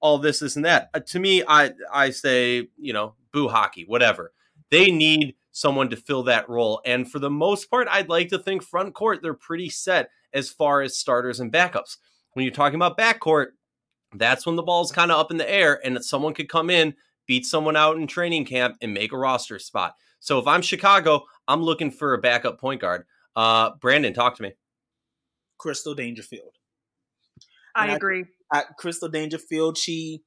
all this, and that. To me, I say, boo hockey, whatever. They need someone to fill that role. And for the most part, I'd like to think front court, they're pretty set as far as starters and backups. When you're talking about backcourt, that's when the ball's kind of up in the air and someone could come in, beat someone out in training camp, and make a roster spot. So if I'm Chicago, I'm looking for a backup point guard. Brandon, talk to me. Crystal Dangerfield. I agree. Crystal Dangerfield, she's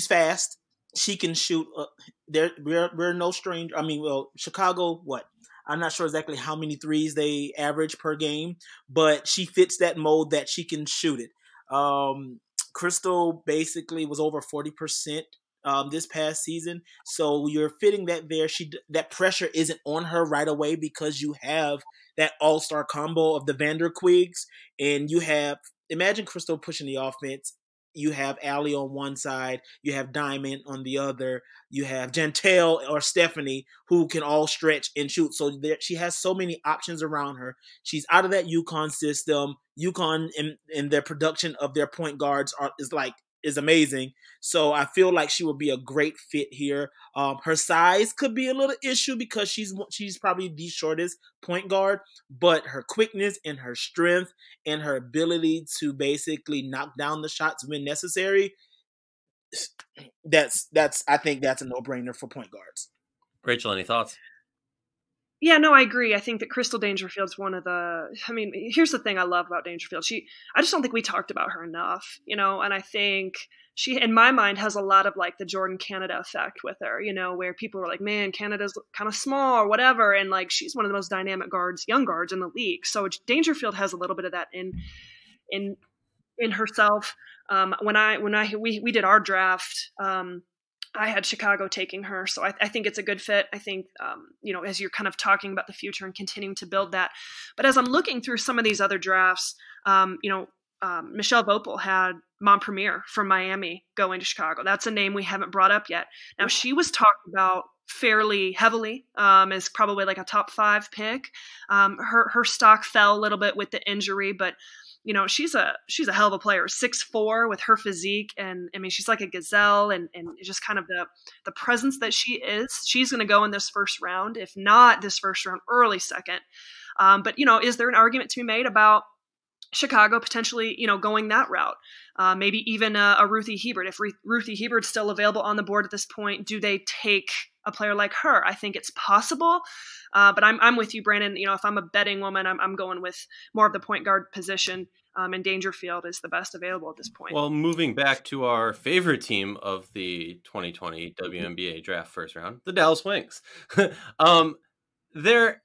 fast. She can shoot. We're no stranger. I mean, well, Chicago, what? I'm not sure exactly how many threes they average per game, but she fits that mold that she can shoot it. Crystal basically was over 40% this past season, so you're fitting that there. That pressure isn't on her right away because you have that all-star combo of the Vander Quiggs, and you have, imagine Crystal pushing the offense. You have Allie on one side, you have Diamond on the other, you have Jantel or Stephanie who can all stretch and shoot. So she has so many options around her. She's out of that UConn system. UConn in their production of their point guards is amazing. So I feel like she would be a great fit here. Her size could be a little issue because she's probably the shortest point guard, but her quickness and her strength and her ability to basically knock down the shots when necessary, I think that's a no-brainer for point guards. Rachel, any thoughts? Yeah, no, I agree. I think that Crystal Dangerfield's here's the thing I love about Dangerfield. I just don't think we talked about her enough, and I think she, in my mind, has a lot of like the Jordan Canada effect with her, where people are like, man, Canada's kind of small or whatever. And like, she's one of the most dynamic young guards in the league. So Dangerfield has a little bit of that in herself. We did our draft, I had Chicago taking her. So I think it's a good fit. I think, as you're kind of talking about the future and continuing to build that. But as I'm looking through some of these other drafts, Michelle Vopel had Montpremier from Miami going to Chicago. That's a name we haven't brought up yet. Now, she was talked about fairly heavily as probably like a top 5 pick. Her stock fell a little bit with the injury, but she's a hell of a player, 6'4" with her physique. And I mean, she's like a gazelle and just kind of the presence that she is. She's going to go in this first round, if not this first round, early second. But is there an argument to be made about Chicago potentially, going that route? Maybe even a Ruthie Hebert. If Ruthie Hebert's still available on the board at this point, do they take a player like her? I think it's possible. But I'm with you, Brandon. If I'm a betting woman, I'm going with more of the point guard position. And Dangerfield is the best available at this point. Well, moving back to our favorite team of the 2020 WNBA draft first round, the Dallas Wings. They're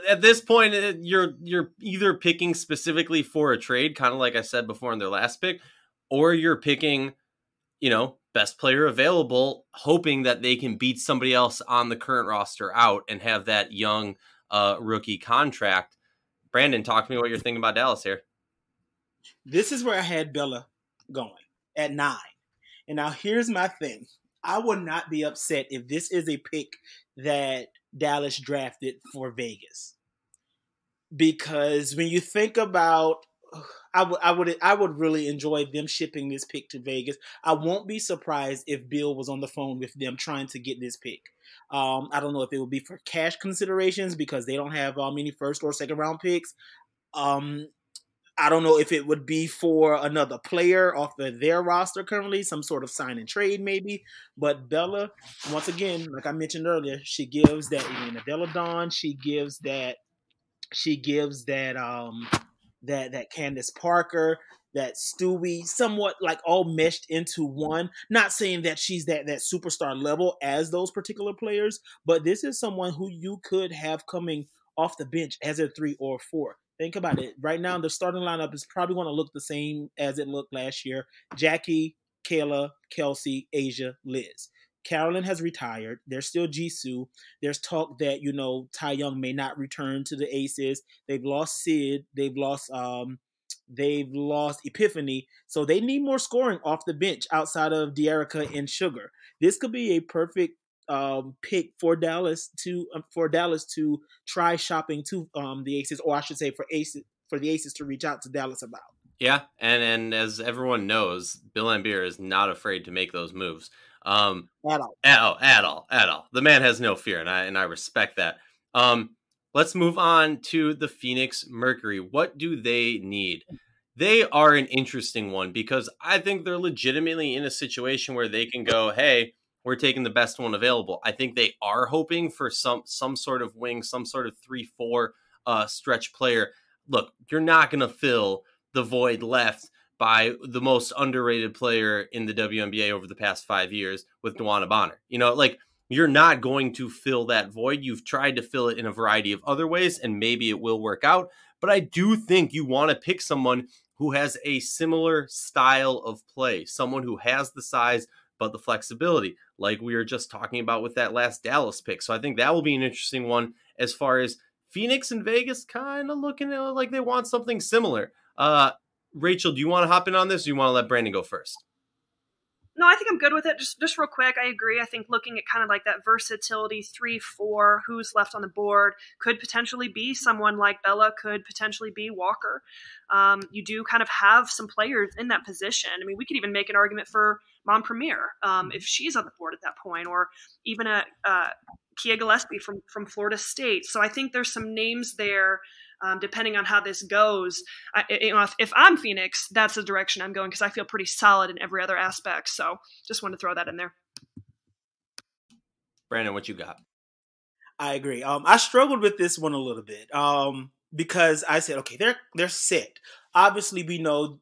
at this point, you're either picking specifically for a trade, kind of like I said before in their last pick, or you're picking, best player available, hoping that they can beat somebody else on the current roster out and have that young rookie contract. Brandon, talk to me what you're thinking about Dallas here. This is where I had Bella going at 9. And now here's my thing. I would not be upset if this is a pick that Dallas drafted for Vegas. Because when you think about, I would really enjoy them shipping this pick to Vegas. I won't be surprised if Bill was on the phone with them trying to get this pick. I don't know if it would be for cash considerations because they don't have many first or second round picks. I don't know if it would be for another player off of their roster currently, some sort of sign and trade maybe. But Bella, once again, like I mentioned earlier, she gives that Elena Delle Donne, she gives that that Candace Parker, that Stewie, somewhat like all meshed into one. Not saying that she's that superstar level as those particular players, but this is someone who you could have coming off the bench as a 3 or 4. Think about it. Right now, the starting lineup is probably going to look the same as it looked last year. Jackie, Kayla, Kelsey, Asia, Liz. Carolyn has retired. There's still Jisoo. There's talk that, Tai Young may not return to the Aces. They've lost Sid. They've lost Epiphany. So they need more scoring off the bench outside of De'Erica and Sugar. This could be a perfect pick for Dallas to try shopping to the Aces, or I should say for the Aces to reach out to Dallas about. Yeah, and as everyone knows, Bill Laimbeer is not afraid to make those moves. At all. The man has no fear, and I respect that. Let's move on to the Phoenix Mercury. What do they need? They are an interesting one because I think they're legitimately in a situation where they can go, hey, we're taking the best one available. I think they are hoping for some sort of wing, some sort of 3-4 stretch player. Look, you're not going to fill the void left by the most underrated player in the WNBA over the past 5 years with DeWanna Bonner. You're not going to fill that void. You've tried to fill it in a variety of other ways, and maybe it will work out. But I do think you want to pick someone who has a similar style of play, someone who has the size but the flexibility, like we were just talking about with that last Dallas pick. So I think that will be an interesting one as far as Phoenix and Vegas kind of looking like they want something similar. Rachel, do you want to hop in on this, or do you want to let Brandon go first? No, I think I'm good with it. Just real quick, I agree. I think looking at kind of like that versatility, 3-4, who's left on the board, could potentially be someone like Bella, could potentially be Walker. You do kind of have some players in that position. I mean, we could even make an argument for Mom Premier if she's on the board at that point, or even a Kia Gillespie from Florida State. So I think there's some names there. Depending on how this goes, if I'm Phoenix, that's the direction I'm going because I feel pretty solid in every other aspect. So just wanted to throw that in there. Brandon, what you got? I agree. I struggled with this one a little bit because I said, okay, they're set. Obviously, we know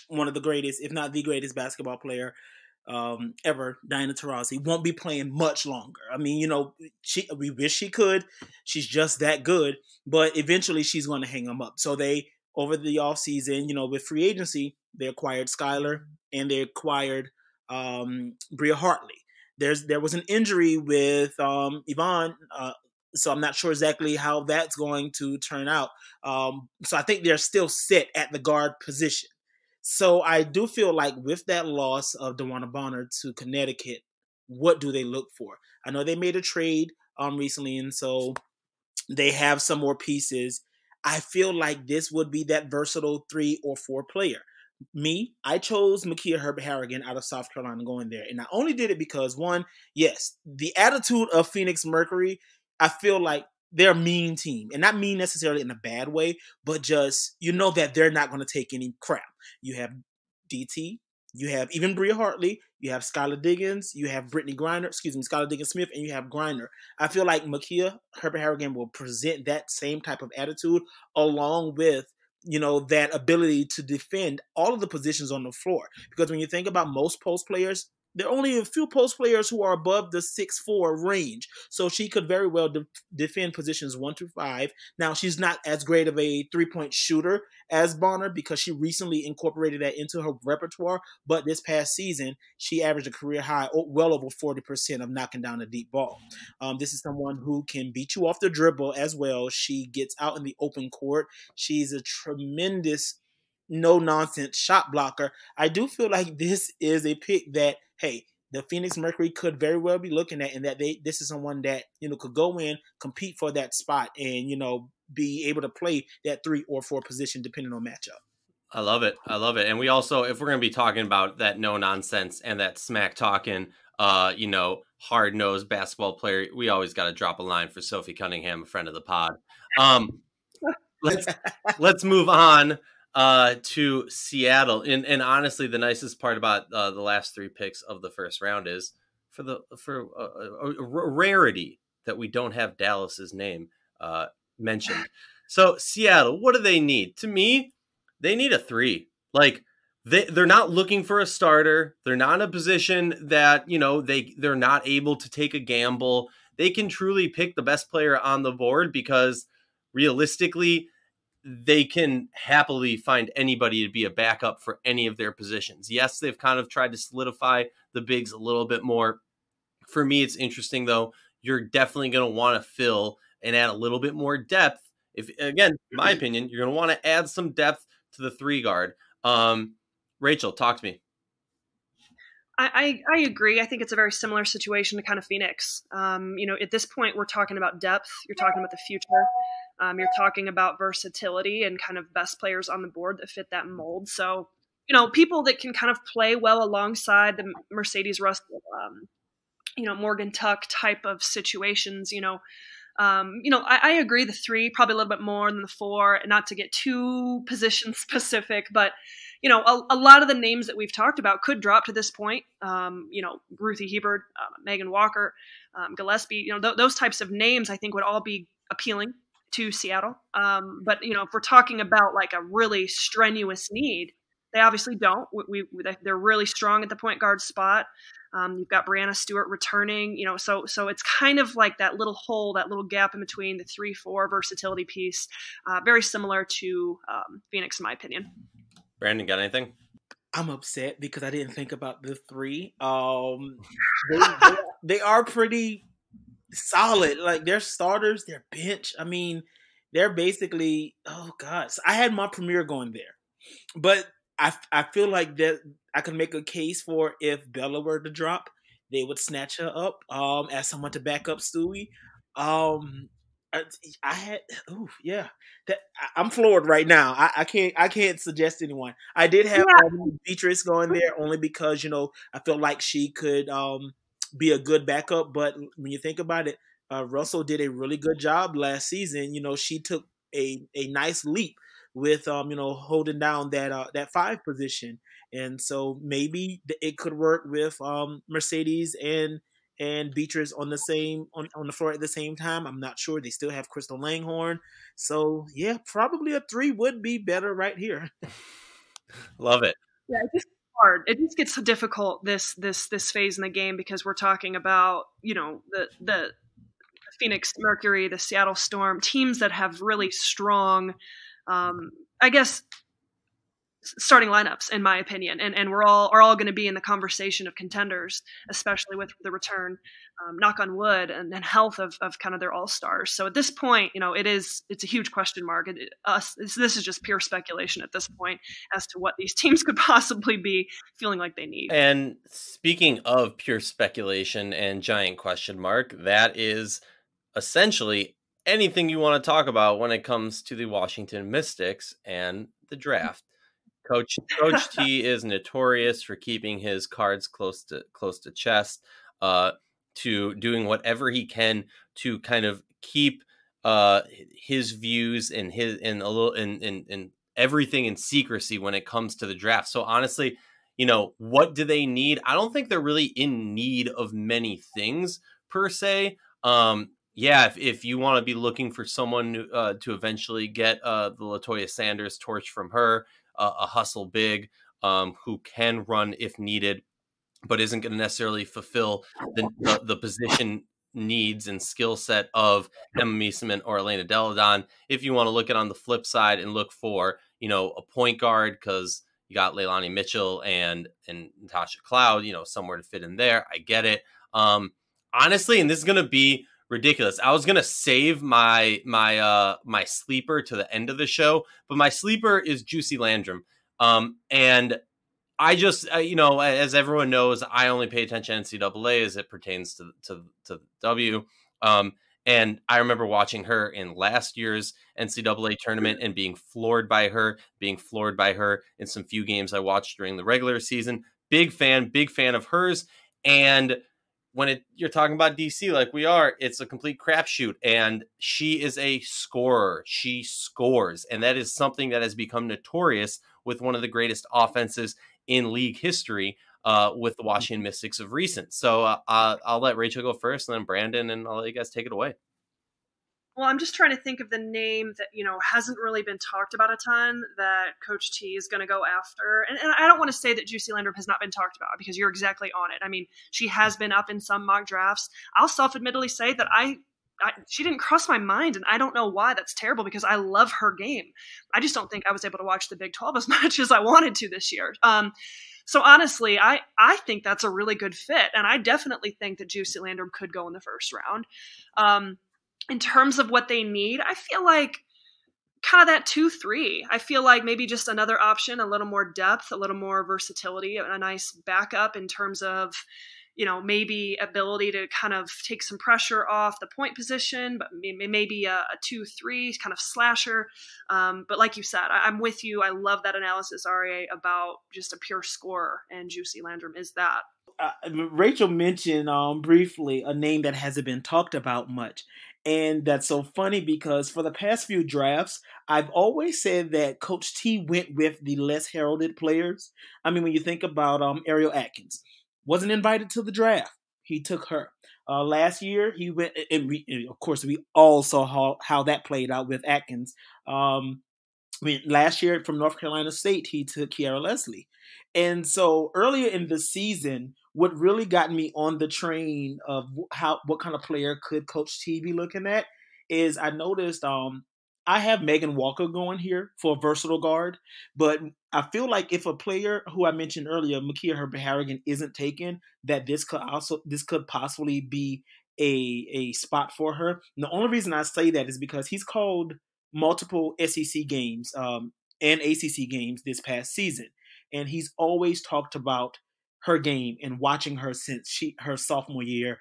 one of the greatest, if not the greatest basketball player ever, Diana Taurasi, won't be playing much longer. I mean, we wish she could. She's just that good, but eventually she's going to hang them up. So they, over the offseason, with free agency, they acquired Skylar and they acquired Bria Hartley. There was an injury with Yvonne, so I'm not sure exactly how that's going to turn out. So I think they're still set at the guard position. So I do feel like with that loss of DeWanna Bonner to Connecticut, what do they look for? I know they made a trade recently, and so they have some more pieces. I feel like this would be that versatile 3 or 4 player. I chose Makia Herbert Harrigan out of South Carolina going there. And I only did it because, one, yes, the attitude of Phoenix Mercury, I feel like they're a mean team, and not mean necessarily in a bad way, but just, that they're not going to take any crap. You have DT, you have even Bria Hartley, you have Skylar Diggins, you have Skylar Diggins Smith, and you have Griner. I feel like Makia Herbert Harrigan will present that same type of attitude along with, that ability to defend all of the positions on the floor. Because when you think about most post players, there are only a few post players who are above the 6'4" range. So she could very well defend positions 1 through 5. Now, she's not as great of a 3-point shooter as Bonner because she recently incorporated that into her repertoire. But this past season, she averaged a career high, well over 40% of knocking down a deep ball. This is someone who can beat you off the dribble as well. She gets out in the open court. She's a tremendous no-nonsense shot blocker. I do feel like this is a pick that, hey, the Phoenix Mercury could very well be looking at, and that this is someone that, could go in, compete for that spot, and, be able to play that 3 or 4 position depending on matchup. I love it. And we also, if we're going to be talking about that no-nonsense and that smack-talking, hard-nosed basketball player, we always got to drop a line for Sophie Cunningham, a friend of the pod. Let's move on to Seattle. And honestly, the nicest part about the last 3 picks of the first round is for a rarity that we don't have Dallas's name mentioned. So Seattle, what do they need? To me, they need a 3. Like they're not looking for a starter. They're not in a position that, they're not able to take a gamble. They can truly pick the best player on the board because realistically, they can happily find anybody to be a backup for any of their positions. Yes, they've kind of tried to solidify the bigs a little bit more. For me, it's interesting, though. You're definitely going to want to fill and add a little bit more depth. If, again, my opinion, you're going to want to add some depth to the 3 guard. Rachel, talk to me. I agree. I think it's a very similar situation to kind of Phoenix. At this point, we're talking about depth. You're talking about the future. You're talking about versatility and kind of best players on the board that fit that mold. So, people that can kind of play well alongside the Mercedes Russell, Morgan Tuck type of situations, I agree the 3, probably a little bit more than the 4, not to get too position specific, but, a lot of the names that we've talked about could drop to this point. Ruthie Hebert, Megan Walker, Gillespie, those types of names I think would all be appealing to Seattle. But, if we're talking about like a really strenuous need, they obviously don't. They're really strong at the point guard spot. You've got Brianna Stewart returning, so it's kind of like that little hole, that little gap in between the 3-4 versatility piece, very similar to Phoenix, in my opinion. Brandon, got anything? I'm upset because I didn't think about the 3. They are pretty solid. Like, their starters, their bench. I mean, they're basically, oh God. So I had my premier going there, but I feel like that I can make a case for if Bella were to drop, they would snatch her up as someone to back up Stewie. I'm floored right now. I can't suggest anyone. I did have Beatrice going there only because I felt like she could be a good backup. But when you think about it, Russell did a really good job last season. She took a nice leap with holding down that 5 position, and so maybe it could work with Mercedes and Beatrice on the floor at the same time. I'm not sure. They still have Crystal Langhorne, so yeah, probably a 3 would be better right here. Love it. Yeah, it's just hard. It just gets so difficult this phase in the game because we're talking about the Phoenix Mercury, the Seattle Storm, teams that have really strong, starting lineups, in my opinion, and are all going to be in the conversation of contenders, especially with the return, knock on wood, and health of kind of their all-stars. So at this point, it's a huge question mark. This is just pure speculation at this point as to what these teams could possibly be feeling like they need. And speaking of pure speculation and giant question mark, that is essentially anything you want to talk about when it comes to the Washington Mystics and the draft. Coach T is notorious for keeping his cards close to chest, to doing whatever he can to kind of keep his views and everything in secrecy when it comes to the draft. So honestly, what do they need? I don't think they're really in need of many things per se. If you want to be looking for someone to eventually get the LaToya Sanders torch from her, a hustle big who can run if needed, but isn't going to necessarily fulfill the position needs and skill set of Emma Meesseman or Elena Deladon. If you want to look at on the flip side and look for, a point guard, because you got Leilani Mitchell and Natasha Cloud, somewhere to fit in there. I get it. Honestly, and this is going to be ridiculous. I was gonna save my sleeper to the end of the show, but my sleeper is Juicy Landrum. And I just as everyone knows, I only pay attention to NCAA as it pertains to the W. And I remember watching her in last year's NCAA tournament and being floored by her in some few games I watched during the regular season. Big fan of hers. And when you're talking about DC like we are, it's a complete crapshoot, and she is a scorer. She scores, and that is something that has become notorious with one of the greatest offenses in league history with the Washington Mystics of recent. So I'll let Rachel go first, and then Brandon, and I'll let you guys take it away. Well, I'm just trying to think of the name that, hasn't really been talked about a ton that Coach T is going to go after. And I don't want to say that Juicy Landrum has not been talked about, because you're exactly on it. I mean, she has been up in some mock drafts. I'll self-admittedly say that I she didn't cross my mind, and I don't know why. That's terrible because I love her game. I just don't think I was able to watch the Big 12 as much as I wanted to this year. So honestly, I think that's a really good fit, and I definitely think that Juicy Landrum could go in the first round. In terms of what they need, I feel like kind of that 2-3. I feel like maybe just another option, a little more depth, a little more versatility, a nice backup in terms of, maybe ability to kind of take some pressure off the point position, but maybe a 2-3 kind of slasher. But like you said, I'm with you. I love that analysis, Aryeh, about just a pure scorer, and Juicy Landrum is that. Rachel mentioned briefly a name that hasn't been talked about much. And that's so funny because for the past few drafts, I've always said that Coach T went with the less heralded players. I mean, when you think about Ariel Atkins, wasn't invited to the draft. He took her. Last year, he went, and of course, we all saw how that played out with Atkins. Last year from North Carolina State, he took Kiara Leslie. And so earlier in the season, what really got me on the train of what kind of player could Coach T be looking at is I noticed I have Megan Walker going here for a versatile guard, but I feel like if a player who I mentioned earlier, Makia Herbert-Harrigan, isn't taken, that this could possibly be a spot for her. And the only reason I say that is because he's called multiple SEC games and ACC games this past season, and he's always talked about her game and watching her since her sophomore year,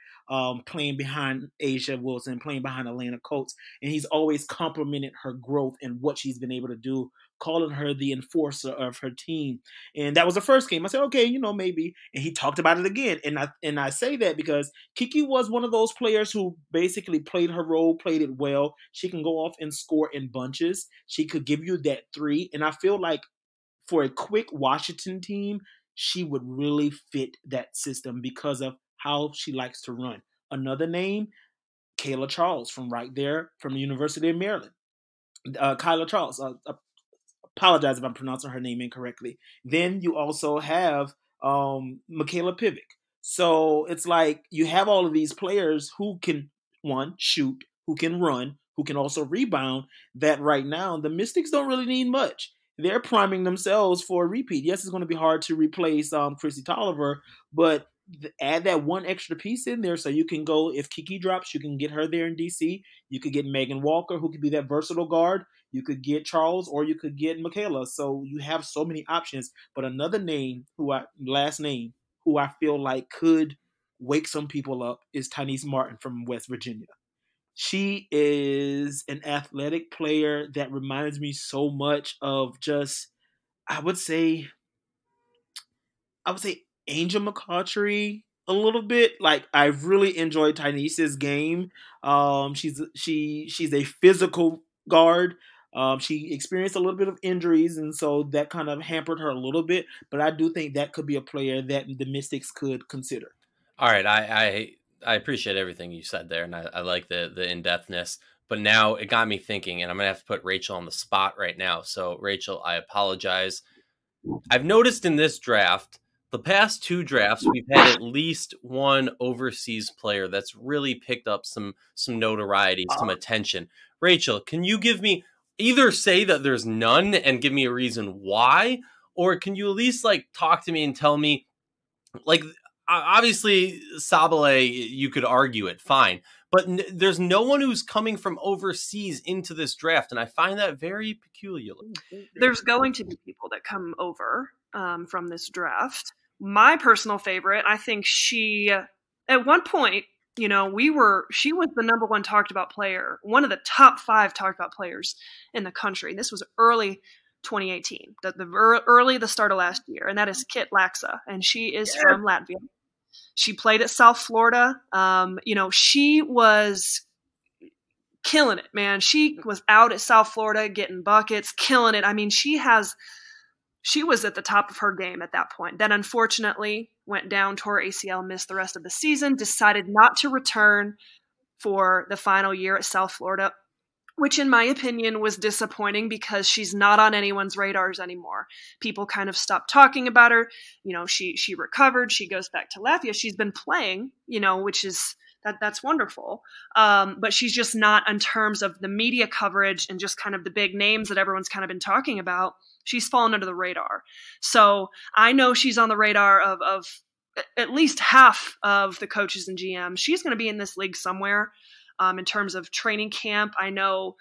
playing behind Asia Wilson, playing behind Atlanta Coates, and he's always complimented her growth and what she's been able to do, calling her the enforcer of her team. And that was the first game. I said, okay, maybe. And he talked about it again. And I say that because Kiki was one of those players who basically played her role, played it well. She can go off and score in bunches. She could give you that 3. And I feel like for a quick Washington team, she would really fit that system because of how she likes to run. Another name, Kayla Charles from right there from the University of Maryland. Kyla Charles. Apologize if I'm pronouncing her name incorrectly. Then you also have Michaela Pivick. So it's like you have all of these players who can, one, shoot, who can run, who can also rebound, that right now the Mystics don't really need much. They're priming themselves for a repeat. Yes, it's going to be hard to replace Chrissy Tolliver, but add that one extra piece in there so you can go, if Kiki drops, you can get her there in DC. You could get Megan Walker, who could be that versatile guard. You could get Charles, or you could get Michaela. So you have so many options. But another name, who I feel like could wake some people up is Tynice Martin from West Virginia. She is an athletic player that reminds me so much of just, I would say Angel McCoughtry a little bit. Like, I really enjoyed Tynice's game. She's a physical guard. She experienced a little bit of injuries, and so that kind of hampered her a little bit. But I do think that could be a player that the Mystics could consider. All right, I appreciate everything you said there, and I like the in-depthness. But now it got me thinking, and I'm going to have to put Rachel on the spot right now. So, Rachel, I apologize. I've noticed in this draft, the past 2 drafts, we've had at least one overseas player that's really picked up some notoriety, some attention. Rachel, can you give me, either say that there's none and give me a reason why, or can you at least talk to me and tell me, obviously Sabale, you could argue it, fine. But there's no one who's coming from overseas into this draft, and I find that very peculiar. There's going to be people that come over from this draft. My personal favorite, I think she, at one point, she was the number 1 talked about player, one of the top 5 talked about players in the country. This was early 2018, the start of last year, and that is Kit Laxa, and she is from Latvia. She played at South Florida. She was killing it, man. She was out at South Florida getting buckets, killing it. I mean, she was at the top of her game at that point. Then unfortunately went down, tore ACL, missed the rest of the season, decided not to return for the final year at South Florida, which in my opinion was disappointing because she's not on anyone's radars anymore. People kind of stopped talking about her. She recovered. She goes back to Latvia. She's been playing, which is That's wonderful. But she's just not in terms of the media coverage and just kind of the big names that everyone's kind of been talking about. She's fallen under the radar. So I know she's on the radar of at least half of the coaches and GMs. She's going to be in this league somewhere. In terms of training camp, I know,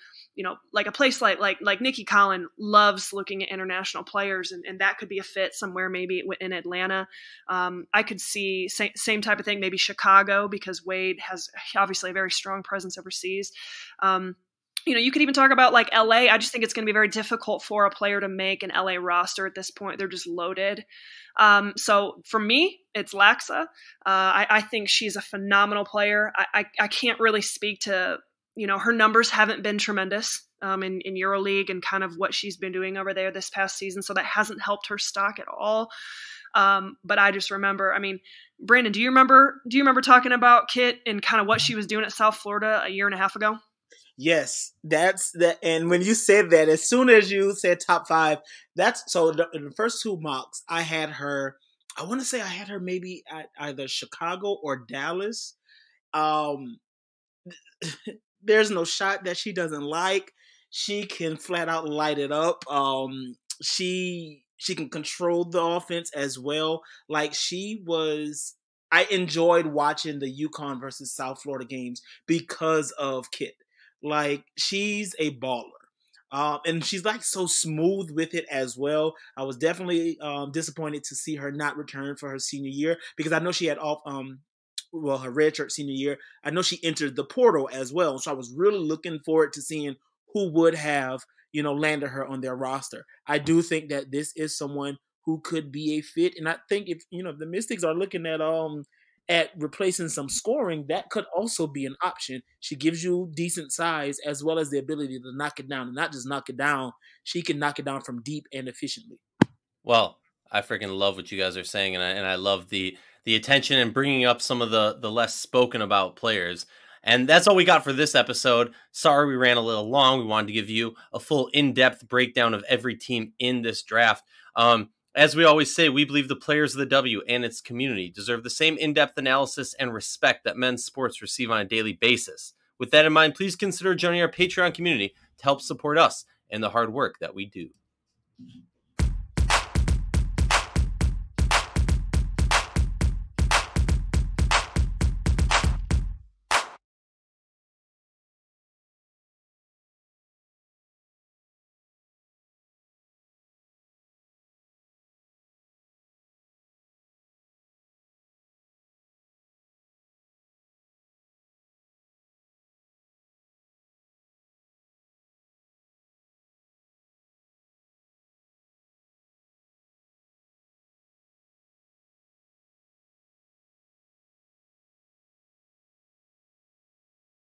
like a place like Nikki Collin loves looking at international players, and that could be a fit somewhere, maybe in Atlanta. I could see same type of thing, maybe Chicago, because Wade has obviously a very strong presence overseas. You could even talk about like LA. I just think it's going to be very difficult for a player to make an LA roster at this point. They're just loaded. So for me, it's Laxa. I think she's a phenomenal player. I can't really speak to, her numbers haven't been tremendous in EuroLeague and kind of what she's been doing over there this past season. So that hasn't helped her stock at all. But I just remember, Brandon, do you remember talking about Kit and kind of what she was doing at South Florida a year and a half ago? Yes, that's that. And when you said that, as soon as you said top 5, that's so in the first 2 mocks, I had her. I want to say I had her maybe at either Chicago or Dallas. There's no shot that she doesn't like. She can flat out light it up. She can control the offense as well. Like I enjoyed watching the UConn versus South Florida games because of Kit. Like, she's a baller. And she's like so smooth with it as well. I was definitely disappointed to see her not return for her senior year, because I know she had her redshirt senior year. I know she entered the portal as well. So I was really looking forward to seeing who would have, landed her on their roster. I do think that this is someone who could be a fit. And I think if the Mystics are looking at replacing some scoring, that could also be an option. She gives you decent size as well as the ability to knock it down. And not just knock it down, she can knock it down from deep and efficiently. Well, I freaking love what you guys are saying, and I love the attention and bringing up some of the less spoken about players. And that's all we got for this episode. Sorry we ran a little long. We wanted to give you a full in-depth breakdown of every team in this draft. As we always say, we believe the players of the W and its community deserve the same in-depth analysis and respect that men's sports receive on a daily basis. With that in mind, please consider joining our Patreon community to help support us in the hard work that we do.